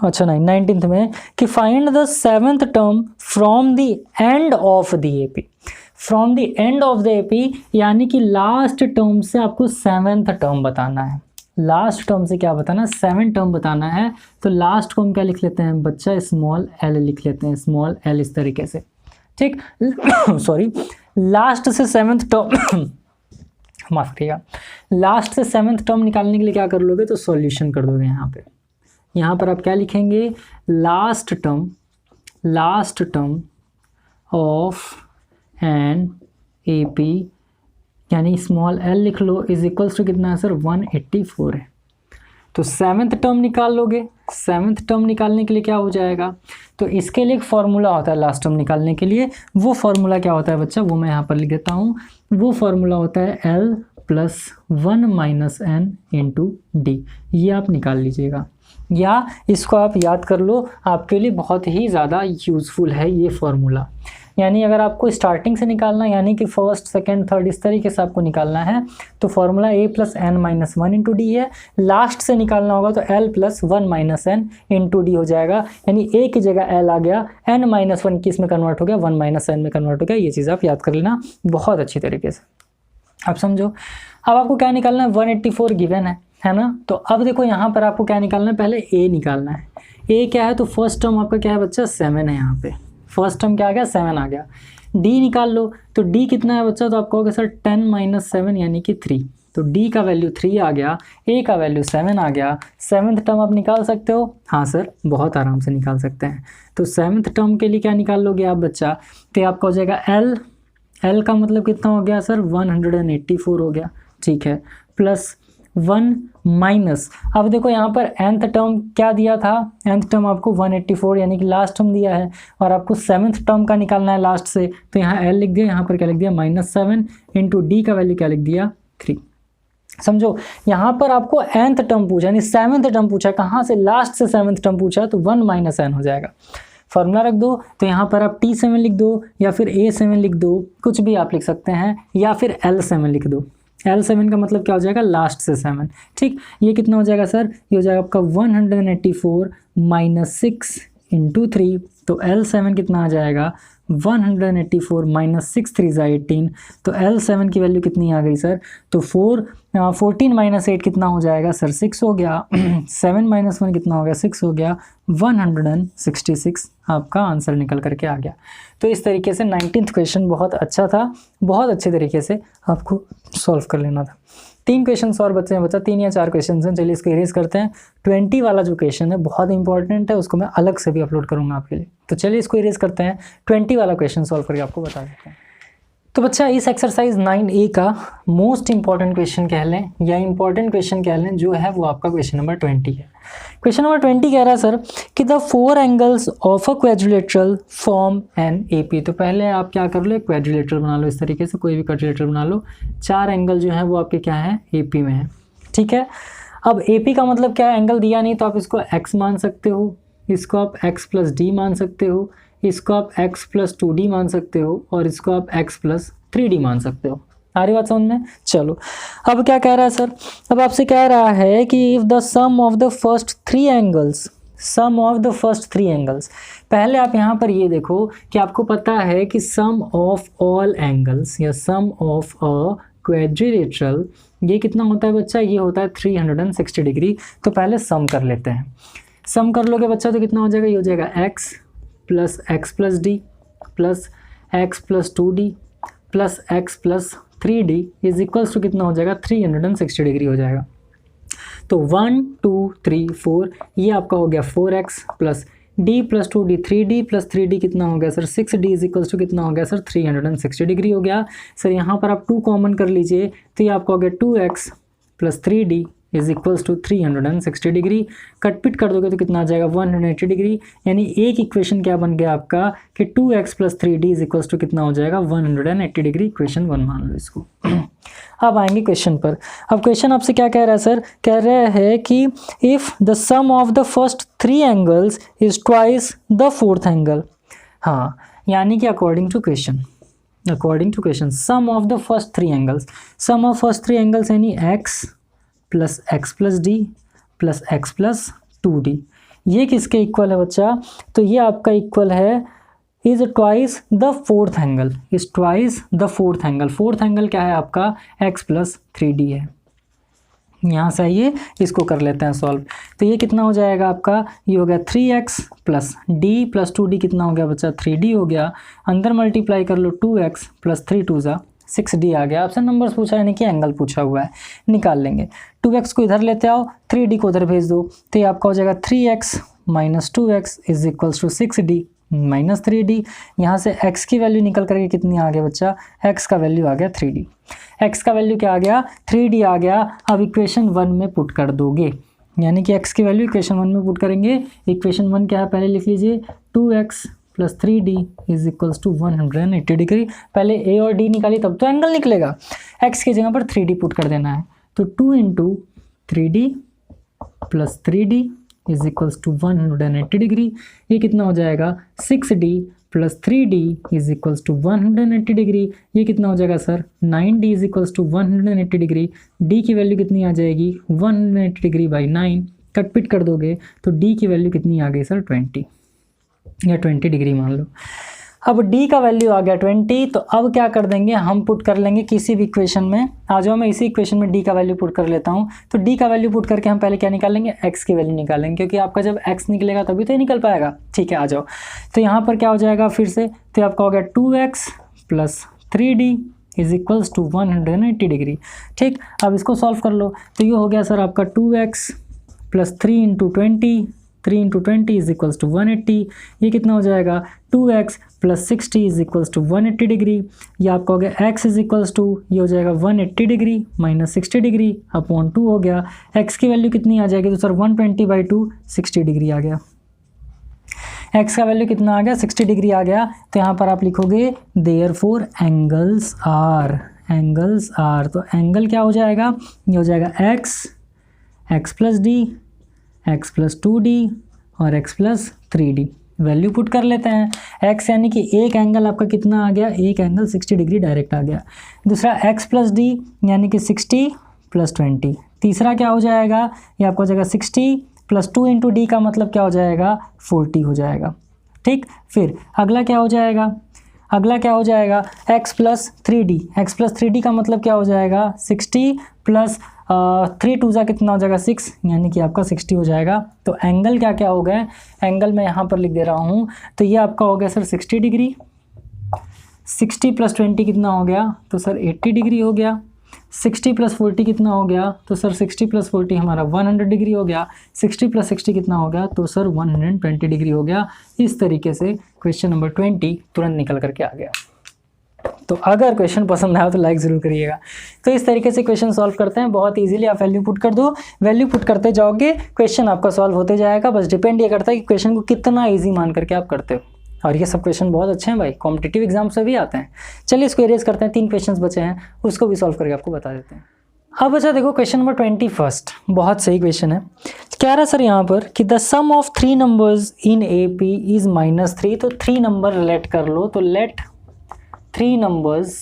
Speaker 1: 19th में कि find the 7th term from the end of the AP। From the end of the AP, यानी कि लास्ट टर्म से आपको 7th टर्म बताना है। लास्ट टर्म से क्या बताना है? 7 टर्म बताना है। तो लास्ट को हम क्या लिख लेते हैं बच्चा? स्मॉल एल लिख लेते हैं, स्मॉल एल इस तरीके से, ठीक। सॉरी, लास्ट से 7th टर्म माफ करिएगा, लास्ट से 7th टर्म निकालने के लिए क्या कर लोगे? तो सॉल्यूशन कर दोगे। यहाँ पर आप क्या लिखेंगे? Last term of an AP, यानी स्मॉल एल लिख लो, इज इक्वल्स टू कितना है सर? 184 है। तो 7th टर्म निकाल लोगे। 7th टर्म निकालने के लिए क्या हो जाएगा? तो इसके लिए एक फॉर्मूला होता है लास्ट टर्म निकालने के लिए। वो फॉर्मूला क्या होता है बच्चा? वो मैं यहाँ पर लिख देता हूँ। वो फॉर्मूला होता है L + 1 - n × d। ये आप निकाल लीजिएगा, या इसको आप याद कर लो, आपके लिए बहुत ही ज़्यादा यूज़फुल है ये फॉर्मूला। यानी अगर आपको स्टार्टिंग से निकालना, यानी कि फर्स्ट, सेकंड, थर्ड इस तरीके से आपको निकालना है, तो फॉर्मूला A + n - 1 × d है। लास्ट से निकालना होगा तो L + 1 - n × d हो जाएगा। यानी A की जगह L आ गया, n - 1 किस में कन्वर्ट हो गया? 1 - n में कन्वर्ट हो गया। ये चीज़ आप याद कर लेना बहुत अच्छी तरीके से, आप समझो। अब आपको क्या निकालना है? 184 गिवन है ना। तो अब देखो यहाँ पर आपको क्या निकालना है? पहले A निकालना है। A क्या है? तो फर्स्ट टर्म आपका क्या है बच्चा? 7 है। यहाँ पे फर्स्ट टर्म क्या आ गया? 7 आ गया। D निकाल लो। तो D कितना है बच्चा? तो आप कहोगे सर 10 - 7 यानी कि 3। तो D का वैल्यू 3 आ गया, A का वैल्यू 7 आ गया। 7th टर्म आप निकाल सकते हो? हाँ सर, बहुत आराम से निकाल सकते हैं। तो 7th टर्म के लिए क्या निकाल लोगे आप बच्चा? तो आपका हो जाएगा L का मतलब कितना हो गया सर? 184 हो गया, ठीक है। प्लस 1 माइनस, अब देखो यहाँ पर nth टर्म क्या दिया था? nth टर्म आपको 184 यानी कि लास्ट टर्म दिया है, और आपको 7th टर्म का निकालना है लास्ट से। तो यहाँ L लिख दिया, यहाँ पर क्या लिख दिया? -7 × D का वैल्यू क्या लिख दिया? 3। समझो, यहाँ पर आपको nth टर्म पूछा, यानी 7th टर्म पूछा। कहाँ से? लास्ट से 7th टर्म पूछा, तो 1 - n हो जाएगा। फॉर्मूला रख दो। तो यहाँ पर आप T7 लिख दो, या फिर A7 लिख दो, कुछ भी आप लिख सकते हैं, या फिर L7 लिख दो। L7 का मतलब क्या हो जाएगा? लास्ट से 7, ठीक। ये कितना हो जाएगा सर? ये हो जाएगा आपका 184 - 6 × 3। तो L7 कितना आ जाएगा? 184 - 6 3 = 18। तो L7 की वैल्यू कितनी आ गई सर? तो 14 - 8 कितना हो जाएगा सर? 6 हो गया। 7 - 1 कितना हो गया? 6 हो गया। 166 आपका आंसर निकल करके आ गया। तो इस तरीके से 19th क्वेश्चन बहुत अच्छा था, बहुत अच्छे तरीके से आपको सॉल्व कर लेना था। 3 क्वेश्चन और बचे हैं बच्चा, 3 या 4 क्वेश्चन हैं। चलिए इसको इरेज करते हैं। 20 वाला जो क्वेश्चन है बहुत इंपॉर्टेंट है, उसको मैं अलग से भी अपलोड करूँगा आपके लिए। तो चलिए इसको इरेज करते हैं। 20 वाला क्वेश्चन सॉल्व करके आपको बता देते हैं। तो बच्चा इस एक्सरसाइज 9A का मोस्ट इंपॉर्टेंट क्वेश्चन कह लें, या इंपॉर्टेंट क्वेश्चन कह लें, जो है वो आपका क्वेश्चन नंबर 20 है। क्वेश्चन नंबर 20 कह रहा है सर कि the 4 angles of a quadrilateral form an AP। तो पहले आप क्या कर लो? एक क्वाड्रिलेटरल बना लो, इस तरीके से कोई भी क्वाड्रिलेटरल बना लो। 4 एंगल जो है वो आपके क्या है? AP में है, ठीक है। अब AP का मतलब क्या है? एंगल दिया नहीं तो आप इसको x मान सकते हो, इसको आप x + d मान सकते हो, इसको आप x + 2d मान सकते हो, और इसको आप x + 3d मान सकते हो। आ रही बात समझ में? चलो, अब क्या कह रहा है सर? अब आपसे कह रहा है कि if the sum of the first 3 angles, पहले आप यहाँ पर ये देखो कि आपको पता है कि सम ऑफ ऑल एंगल्स या सम ऑफ अ क्वाड्रिलेटरल ये कितना होता है बच्चा? ये होता है 360 डिग्री। तो पहले सम कर लेते हैं। सम कर लोगे बच्चा तो कितना हो जाएगा? ये हो जाएगा x + x + d plus x + 2d plus x + 3d is equals to कितना हो जाएगा? 360 डिग्री हो जाएगा। तो 1 2 3 4 ये आपका हो गया 4x plus d + 2d 3d plus 3d कितना हो गया sir? 6d is equals to कितना हो गया सर? 360 डिग्री हो गया। सर यहाँ पर आप 2 कॉमन कर लीजिए, तो ये आपका हो गया 2x plus 3d is equals to 360 degree. कटपिट कर दोगे तो कितना आ जाएगा? 180 डिग्री। यानी एक इक्वेशन क्या बन गया आपका कि 2x + 3d is equals to कितना हो जाएगा? 180 डिग्री। इक्वेशन 1 मान लो इसको। अब आएंगे क्वेश्चन पर। अब क्वेश्चन आपसे क्या कह रहा है सर? कह रहा है कि if the sum of the first 3 angles is twice the 4th angle. हाँ, यानी कि according to question sum of the first 3 angles यानी x + x + d plus x + 2d ये किसके इक्वल है बच्चा? तो ये आपका इक्वल है is twice the fourth angle, is twice the fourth angle. Fourth angle क्या है आपका x प्लस 3d है। यहाँ से आइए इसको कर लेते हैं सॉल्व। तो ये कितना हो जाएगा आपका, ये हो गया 3x plus d plus 2d कितना हो गया बच्चा 3d हो गया। अंदर मल्टीप्लाई कर लो 2x प्लस 3 2 ज़ा 6d आ गया। आपसे नंबर्स पूछा है, यानी कि एंगल पूछा हुआ है, निकाल लेंगे। 2x को इधर लेते आओ, 3d को उधर भेज दो, तो ये आपका हो जाएगा 3x minus 2x is equals to 6d minus 3d। यहाँ से x की वैल्यू निकल करके कितनी आ गया बच्चा, x का वैल्यू आ गया 3d। x का वैल्यू क्या आ गया 3d आ गया। अब इक्वेशन 1 में पुट कर दोगे, यानी कि x की वैल्यू इक्वेशन 1 में पुट करेंगे। इक्वेशन 1 क्या है पहले लिख लीजिए, 2x plus 3d is equals to 180 degree. पहले a और d निकालिए तब तो एंगल निकलेगा। x की जगह पर 3d पुट कर देना है, तो 2 into 3d plus 3d is equals to 180 degree. ये कितना हो जाएगा 6d plus 3d is equals to 180 degree. ये कितना हो जाएगा sir 9d is equals to 180 degree. d की वैल्यू कितनी आ जाएगी 180 डिग्री बाई 9, कट पिट कर दोगे तो d की वैल्यू कितनी आ गई सर 20 या 20 डिग्री मान लो। अब d का वैल्यू आ गया 20, तो अब क्या कर देंगे हम पुट कर लेंगे किसी भी इक्वेशन में। आ जाओ मैं इसी इक्वेशन में d का वैल्यू पुट कर लेता हूँ। तो d का वैल्यू पुट करके हम पहले क्या निकालेंगे, x की वैल्यू निकालेंगे, क्योंकि आपका जब x निकलेगा तभी तो ये निकल पाएगा। ठीक है, आ जाओ। तो यहाँ पर क्या हो जाएगा फिर से, तो आपका हो गया 2x plus 3d is equals to 180 degree. ठीक, अब इसको सॉल्व कर लो। तो ये हो गया सर आपका 2x plus 3 into 20, 3 into 20 is equals to 180। ये कितना हो जाएगा 2x plus 60 is equals to 180 degree. ये आपका हो गया x इज इक्वल्स टू, ये हो जाएगा 180 डिग्री माइनस 60 डिग्री अपॉन 2 हो गया। x की वैल्यू कितनी आ जाएगी, तो सर 120/2 60 डिग्री आ गया। x का वैल्यू कितना आ गया 60 डिग्री आ गया। तो यहाँ पर आप लिखोगे therefore angles are, angles are. तो एंगल क्या हो जाएगा, ये हो जाएगा x plus d, x plus 2d और x plus 3d। Value put कर लेते हैं। x यानी कि एक एंगल आपका कितना आ गया, एक एंगल 60 डिग्री डायरेक्ट आ गया। दूसरा x प्लस d यानी कि 60 प्लस 20। तीसरा क्या हो जाएगा, ये आपका हो जाएगा 60 प्लस 2 इंटू डी का मतलब क्या हो जाएगा 40 हो जाएगा। ठीक, फिर अगला क्या हो जाएगा, अगला क्या हो जाएगा x plus 3d। x plus 3d का मतलब क्या हो जाएगा 60 प्लस 3 2 ज़ा कितना हो जाएगा 6, यानी कि आपका 60 हो जाएगा। तो एंगल क्या क्या हो गए, एंगल मैं यहाँ पर लिख दे रहा हूँ। तो ये आपका हो गया सर 60 डिग्री। 60 प्लस 20 कितना हो गया, तो सर 80 डिग्री हो गया। 60 प्लस 40 कितना हो गया, तो सर 60 प्लस 40 हमारा 100 डिग्री हो गया। 60 प्लस 60 कितना हो गया, तो सर 120 डिग्री हो गया। इस तरीके से क्वेश्चन नंबर 20 तुरंत निकल करके आ गया। तो अगर क्वेश्चन पसंद आया तो लाइक ज़रूर करिएगा। तो इस तरीके से क्वेश्चन सॉल्व करते हैं बहुत इजीली। आप वैल्यू पुट कर दो, वैल्यू पुट करते जाओगे क्वेश्चन आपका सॉल्व होते जाएगा। बस डिपेंड ये करता है कि क्वेश्चन को कितना इजी मान करके आप करते हो। और ये सब क्वेश्चन बहुत अच्छे हैं भाई, कॉम्पिटिटिव एग्जाम से भी आते हैं। चलिए इसको एरेज करते हैं। 3 क्वेश्चन बचे हैं, उसको भी सॉल्व करके आपको बता देते हैं। अब बच्चा देखो क्वेश्चन नंबर 21, बहुत सही क्वेश्चन है। क्या रहा सर यहाँ पर कि the sum of 3 numbers in AP is -3। तो 3 नंबर लेट कर लो, तो let 3 numbers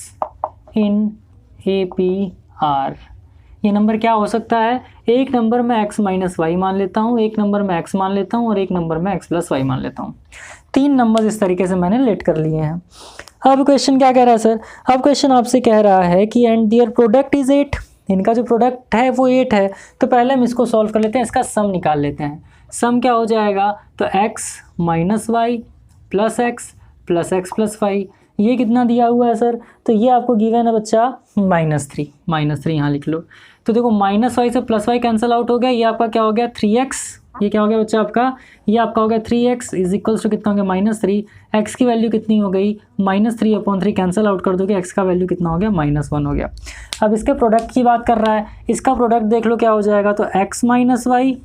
Speaker 1: in AP are. ये नंबर क्या हो सकता है, एक नंबर में x माइनस वाई मान लेता हूँ, एक नंबर में x मान लेता हूँ और एक नंबर में x प्लस वाई मान लेता हूँ। 3 नंबर्स इस तरीके से मैंने लेट कर लिए हैं। अब क्वेश्चन क्या कह रहा है सर, अब क्वेश्चन आपसे कह रहा है कि एंड देयर प्रोडक्ट इज 8। इनका जो प्रोडक्ट है वो 8 है। तो पहले हम इसको सॉल्व कर लेते हैं, इसका सम निकाल लेते हैं। सम क्या हो जाएगा, तो x minus y plus x plus y. ये कितना दिया हुआ है सर, तो ये आपको गिवन है बच्चा -3 यहाँ लिख लो। तो देखो माइनस वाई से प्लस वाई कैंसिल आउट हो गया। ये आपका क्या हो गया 3x। ये क्या हो गया बच्चा आपका, ये आपका हो गया 3x इज इक्वल्स टू कितना हो गया -3। x की वैल्यू कितनी हो गई -3/3 कैंसिल आउट कर दोगे, x का वैल्यू कितना हो गया -1 हो गया। अब इसके प्रोडक्ट की बात कर रहा है, इसका प्रोडक्ट देख लो क्या हो जाएगा, तो x माइनस वाई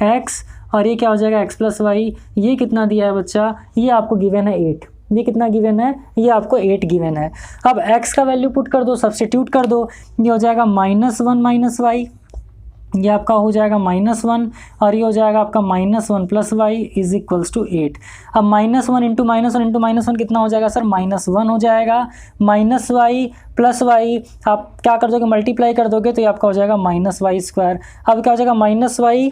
Speaker 1: x और ये क्या हो जाएगा x प्लस वाई। ये कितना दिया है बच्चा, ये आपको गिवन है 8। ये कितना गिवन है, ये आपको 8 गिवन है। अब x का वैल्यू पुट कर दो, सब्स्टिट्यूट कर दो। ये हो जाएगा -1 माइनस वाई, ये आपका हो जाएगा -1 और ये हो जाएगा आपका -1 plus y is equals to 8। अब -1 इंटू -1 कितना हो जाएगा सर, -1 हो जाएगा। माइनस वाई प्लस वाई आप क्या कर दोगे, मल्टीप्लाई कर दोगे, तो ये आपका हो जाएगा -y²। अब क्या हो जाएगा -y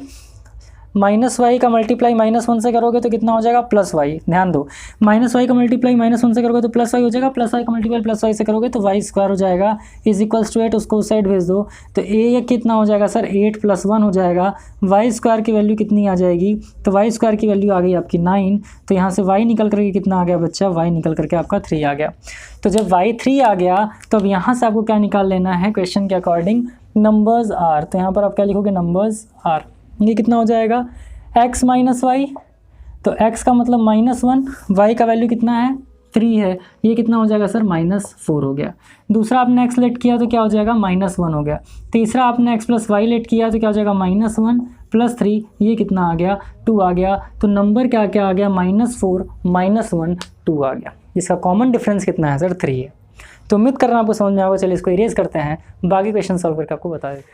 Speaker 1: माइनस वाई का मल्टीप्लाई -1 से करोगे तो कितना हो जाएगा प्लस वाई, ध्यान दो माइनस वाई का मल्टीप्लाई -1 से करोगे तो प्लस वाई हो जाएगा, प्लस वाई का मल्टीप्लाई प्लस वाई से करोगे तो वाई स्क्वायर हो जाएगा इज इक्वल्स टू 8, उसको उस साइड भेज दो तो ये कितना हो जाएगा सर 8 + 1 हो जाएगा, वाई स्क्वायर की वैल्यू कितनी आ जाएगी, तो वाई स्क्वायर की वैल्यू आ गई आपकी 9, तो यहाँ से वाई निकल करके कितना आ गया बच्चा, वाई निकल करके आपका 3 आ गया। तो जब वाई 3 आ गया तो अब यहाँ से आपको क्या निकाल लेना है क्वेश्चन के अकॉर्डिंग, नंबर्स आर, तो यहाँ पर आप क्या लिखोगे नंबर्स आर, ये कितना हो जाएगा x - y, तो x का मतलब -1, y का वैल्यू कितना है 3 है, ये कितना हो जाएगा सर -4 हो गया। दूसरा आपने x लेट किया तो क्या हो जाएगा -1 हो गया। तीसरा आपने x + y लेट किया तो क्या हो जाएगा -1 + 3, ये कितना आ गया 2 आ गया। तो नंबर क्या क्या आ गया -4 -1 2 आ गया। इसका कॉमन डिफरेंस कितना है सर 3 है। तो उम्मीद कर रहा हूँ आपको समझ में आएगा। चलिए इसको इरेज करते हैं, बाकी क्वेश्चन सॉल्व करके आपको बता देते हैं।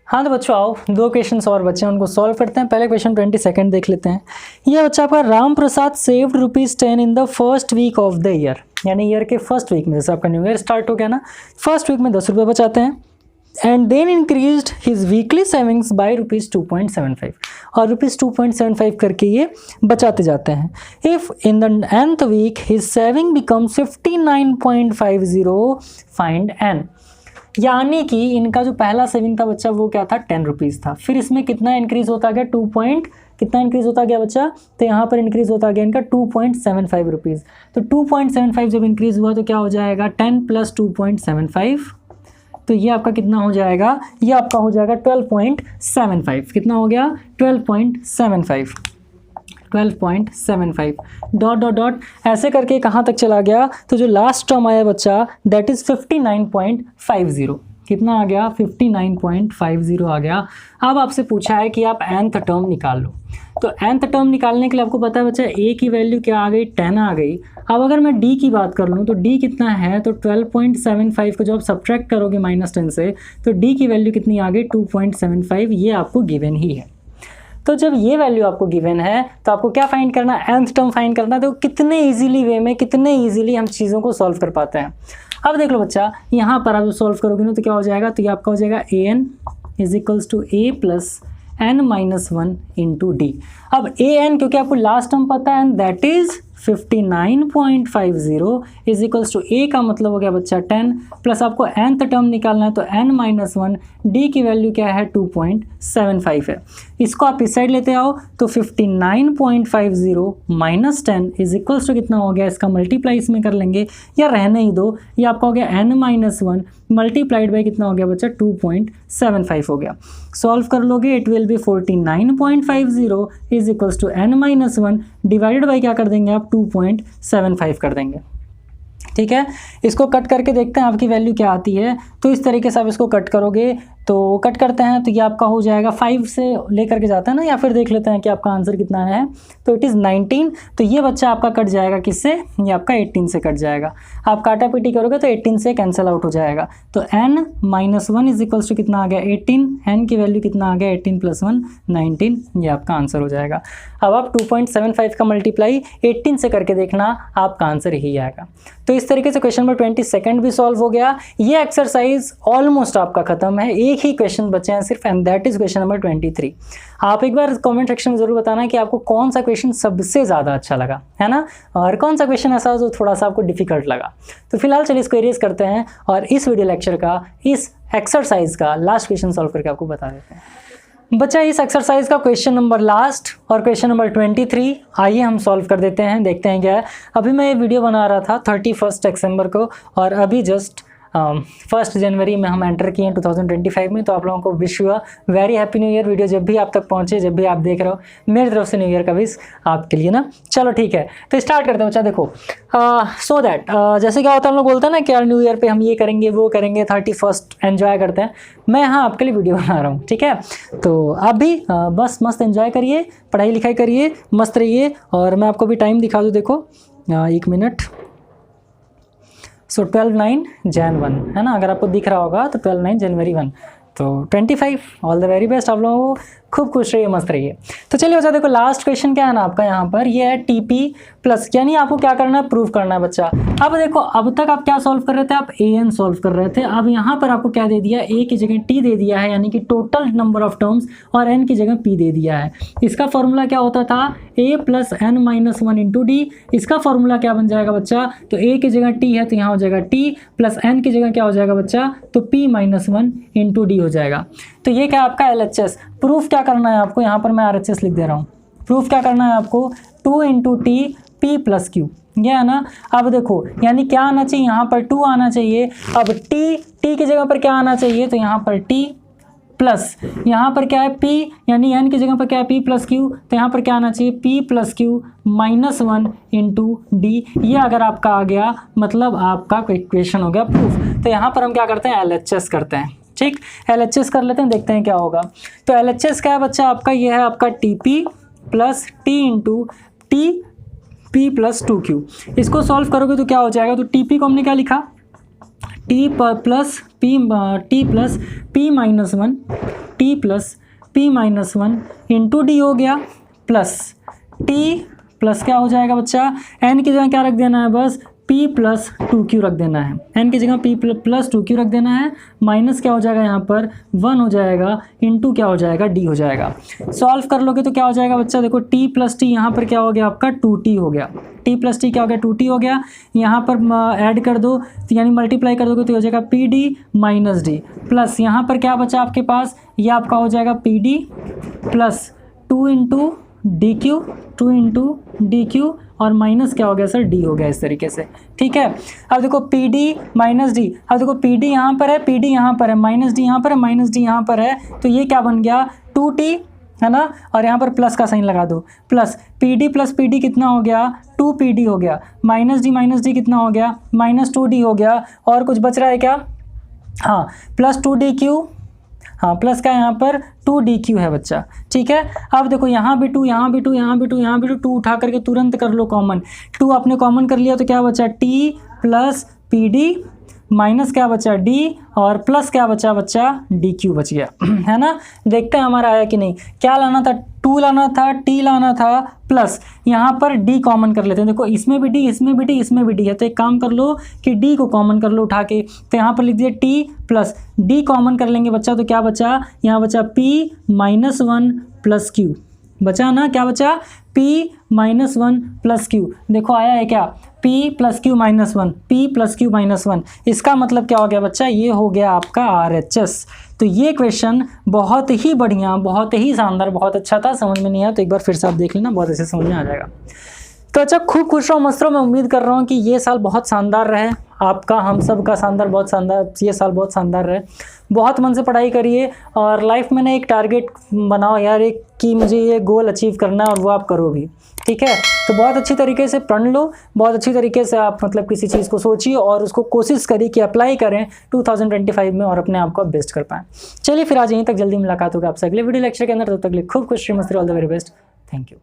Speaker 1: हाँ तो बच्चों आओ 2 क्वेश्चन और बच्चे उनको सॉल्व करते हैं। पहले क्वेश्चन 22 देख लेते हैं। ये बच्चा आपका Ram Prasad saved ₹10 in the first week of the year, यानी ईयर के फर्स्ट वीक में, जैसे आपका न्यू ईयर स्टार्ट हो गया ना, फर्स्ट वीक में 10 रुपये बचाते हैं and then increased his weekly savings by ₹2.75, और ₹2.75 करके ये बचाते जाते हैं। If in the nth week his saving becomes 59.50, find n। यानी कि इनका जो पहला सेविंग था बच्चा वो क्या था 10 रुपीज़ था, फिर इसमें कितना इंक्रीज़ होता गया कितना इंक्रीज़ होता गया बच्चा, तो यहाँ पर इंक्रीज़ होता गया इनका 2.75 रुपीज़। तो 2.75 जब इंक्रीज़ हुआ तो क्या हो जाएगा 10 + 2.75, तो ये आपका कितना हो जाएगा, ये आपका हो जाएगा 12.75। कितना हो गया 12.75 डॉट डॉट डॉट ऐसे करके कहाँ तक चला गया, तो जो लास्ट टर्म आया बच्चा दैट इज़ 59.50, कितना आ गया 59.50 आ गया। अब आपसे पूछा है कि आप nth टर्म निकाल लो, तो nth टर्म निकालने के लिए आपको पता है बच्चा a की वैल्यू क्या आ गई 10 आ गई। अब अगर मैं d की बात कर लूँ तो d कितना है, तो 12.75 को जब आप सब्ट्रैक्ट करोगे -10 से तो d की वैल्यू कितनी आ गई 2.75, ये आपको गिवन ही है। तो जब ये वैल्यू आपको गिवन है तो आपको क्या फाइंड करना है, nth टर्म फाइंड करना है। तो कितने इजीली वे में कितने इजीली हम चीज़ों को सॉल्व कर पाते हैं। अब देख लो बच्चा, यहाँ पर आप सॉल्व करोगे ना तो क्या हो जाएगा, तो ये आपका हो जाएगा an = a + n-1 × d। अब an क्योंकि आपको लास्ट टर्म पता है दैट इज 59.50 = a का मतलब हो गया बच्चा 10, प्लस आपको nth टर्म निकालना है तो n-1, d की वैल्यू क्या है 2.75 है। इसको आप इस साइड लेते आओ तो 59.50 - 10 = कितना हो गया, इसका मल्टीप्लाई इसमें कर लेंगे या रहने ही दो, ये आपका हो गया n-1 मल्टीप्लाइड बाई कितना हो गया बच्चा 2.75 हो गया। सॉल्व कर लोगे it will be 49.50 = n-1 divided by क्या कर देंगे आप 2.75 कर देंगे। ठीक है, इसको कट करके देखते हैं आपकी वैल्यू क्या आती है। तो इस तरीके से आप इसको कट करोगे, तो कट करते हैं तो ये आपका हो जाएगा 5 से लेकर के जाता है ना, या फिर देख लेते हैं कि आपका आंसर कितना है, तो इट इज़ 19। तो ये बच्चा आपका कट जाएगा किससे, ये आपका 18 से कट जाएगा। आप काटा पीटी करोगे तो 18 से कैंसिल आउट हो जाएगा। तो n-1 = कितना आ गया 18, n की वैल्यू कितना आ गया 18 + 1 19, ये आपका आंसर हो जाएगा। अब आप 2.75 का मल्टीप्लाई 18 से करके देखना, आपका आंसर यही आएगा। तो इस तरीके से क्वेश्चन नंबर 22 भी सॉल्व हो गया। ये एक्सरसाइज ऑलमोस्ट आपका खत्म है, एक ही क्वेश्चन बचे हैं सिर्फ, and that is question number 23। आप एक बार कमेंट सेक्शन में जरूर बताना कि आपको कौन सा क्वेश्चन सबसे ज़्यादा अच्छा लगा, है ना, और कौन सा क्वेश्चन ऐसा जो थोड़ा सा आपको डिफिकल्ट लगा। तो फिलहाल चलिए इसको इरेज करते हैं और इस वीडियो लेक्चर का, इस एक्सरसाइज का लास्ट क्वेश्चन सॉल्व करके आपको बता देते हैं। बच्चा इस एक्सरसाइज का क्वेश्चन नंबर लास्ट और क्वेश्चन नंबर 23 आइए हम सॉल्व कर देते हैं, देखते हैं क्या है। अभी मैं ये वीडियो बना रहा था 31 दिसंबर को, और अभी जस्ट 1 जनवरी में हम एंटर किए हैं 2025 में। तो आप लोगों को विश हुआ very happy new year. Video जब भी आप तक पहुंचे, जब भी आप देख रहे हो, मेरी तरफ से न्यू ईयर का विश आपके लिए ना। चलो ठीक है, तो स्टार्ट करते हैं बच्चा। देखो सो दैट जैसे क्या होता है, हम लोग बोलते हैं ना कि यार न्यू ईयर पे हम ये करेंगे वो करेंगे, 31 एंजॉय करते हैं। मैं यहाँ आपके लिए वीडियो बना रहा हूँ, ठीक है। तो आप भी बस मस्त एंजॉय करिए, पढ़ाई लिखाई करिए, मस्त रहिए। और मैं आपको भी टाइम दिखा दूँ, देखो 1 मिनट। सो 12/9 Jan 1 है ना, अगर आपको दिख रहा होगा तो 12/9 जनवरी 1, तो 25। ऑल द वेरी बेस्ट आप लोगों को, खूब खुश रहिए, मस्त रहिए। तो चलिए बच्चा देखो लास्ट क्वेश्चन क्या है ना आपका यहाँ पर, ये है टीपी प्लस, यानी आपको क्या करना है, प्रूफ करना है बच्चा। अब देखो अब तक आप क्या सॉल्व कर रहे थे, आप an सॉल्व कर रहे थे। अब यहाँ पर आपको क्या दे दिया, a की जगह t दे दिया है, यानी कि टोटल नंबर ऑफ टर्म्स, और n की जगह p दे दिया है। इसका फॉर्मूला क्या होता था, a plus n minus one into D. इसका फॉर्मूला क्या बन जाएगा बच्चा, तो a की जगह t है तो यहाँ हो जाएगा t, प्लस n की जगह क्या हो जाएगा बच्चा, तो p minus one into D हो जाएगा। तो ये क्या आपका LHS। प्रूफ क्या करना है आपको, यहाँ पर मैं RHS लिख दे रहा हूँ। प्रूफ क्या करना है आपको, 2 into T P plus Q, ये है ना। अब देखो यानी क्या आना चाहिए, यहाँ पर 2 आना चाहिए। अब टी की जगह पर क्या आना चाहिए, तो यहाँ पर टी प्लस यहाँ पर क्या है p, यानी n की जगह पर क्या है p प्लस क्यू, तो यहाँ पर क्या आना चाहिए p plus Q minus one into D. ये अगर आपका आ गया मतलब आपका इक्वेशन हो गया प्रूफ। तो यहाँ पर हम क्या करते हैं, LHS करते हैं। ठीक, LHS कर लेते हैं, देखते हैं क्या होगा। तो LHS क्या है बच्चा आपका, ये है आपका TP plus T into T P plus 2Q। इसको सॉल्व करोगे तो क्या हो जाएगा, तो TP को हमने क्या लिखा, T plus P minus one, T plus P minus one into D हो गया, प्लस टी प्लस क्या हो जाएगा बच्चा, n की जगह क्या रख देना है, बस p प्लस 2Q रख देना है। n की जगह p प्लस 2Q रख देना है, माइनस क्या हो जाएगा यहाँ पर 1 हो जाएगा, इंटू क्या हो जाएगा, d हो जाएगा। सॉल्व कर लोगे तो क्या हो जाएगा बच्चा, देखो t प्लस टी यहाँ पर क्या हो गया आपका 2t हो गया, t प्लस टी क्या हो गया 2t हो गया। यहाँ पर ऐड कर दो तो यानी मल्टीप्लाई कर दोगे तो हो जाएगा pd माइनस डी, प्लस यहाँ पर क्या बचा आपके पास, ये आपका हो जाएगा pd plus 2 into D Q, 2 into D Q, और माइनस क्या हो गया सर, डी हो गया इस तरीके से। ठीक है, अब देखो पी डी माइनस डी, अब देखो पी डी यहाँ पर है, पी डी यहाँ पर है, माइनस डी यहाँ पर है, माइनस डी यहाँ पर है, तो ये क्या बन गया 2t है ना, और यहाँ पर प्लस का साइन लगा दो, प्लस प्लस पी डी कितना हो गया, 2pd हो गया, माइनस डी कितना हो गया, माइनस 2d हो गया, और कुछ बच रहा है क्या, हाँ प्लस 2dq, हाँ प्लस का यहाँ पर 2dq है बच्चा। ठीक है, अब देखो यहाँ भी 2, यहाँ भी 2, यहाँ भी 2, यहाँ भी 2 उठा करके तुरंत कर लो कॉमन, 2 आपने कॉमन कर लिया तो क्या बचा t plus P D minus क्या बचा d, और प्लस क्या बचा बच्चा dq बच गया है ना। देखते हैं हमारा आया कि नहीं, क्या लाना था, 2 लाना था, t लाना था, प्लस यहाँ पर d कॉमन कर लेते हैं। देखो इसमें भी d, इसमें भी d, इसमें भी d है, तो एक काम कर लो कि d को कॉमन कर लो उठा के, तो यहाँ पर लिख दिया t प्लस d कॉमन कर लेंगे बच्चा, तो क्या बचा, यहाँ बचा p minus one plus q बचा ना, क्या बचा p minus one plus Q. देखो आया है क्या, p plus Q minus one, p plus Q minus one, इसका मतलब क्या हो गया बच्चा, ये हो गया आपका RHS। तो ये क्वेश्चन बहुत ही बढ़िया, बहुत ही शानदार, बहुत अच्छा था। समझ में नहीं आया तो एक बार फिर से आप देख लेना, बहुत अच्छे समझ में आ जाएगा। तो अच्छा, खूब खुश रहो, मस्त रहो। मैं उम्मीद कर रहा हूँ कि ये साल बहुत शानदार रहे आपका, हम सब का शानदार, बहुत शानदार, ये साल बहुत शानदार रहे। बहुत मन से पढ़ाई करिए और लाइफ में ना एक टारगेट बनाओ यार, एक कि मुझे ये गोल अचीव करना है, और वो आप करो भी। ठीक है, तो बहुत अच्छी तरीके से पढ़ लो, बहुत अच्छी तरीके से आप मतलब किसी चीज़ को सोचिए और उसको कोशिश करिए कि अप्लाई करें 2025 में और अपने आप को बेस्ट कर पाएँ। चलिए फिर आज यहीं तक, जल्दी मुलाकात होगा आपसे अगले वीडियो लेक्चर के अंदर। तब तक के लिए खूब खुश रहिए, मस्त रहिए, all the very best, thank you.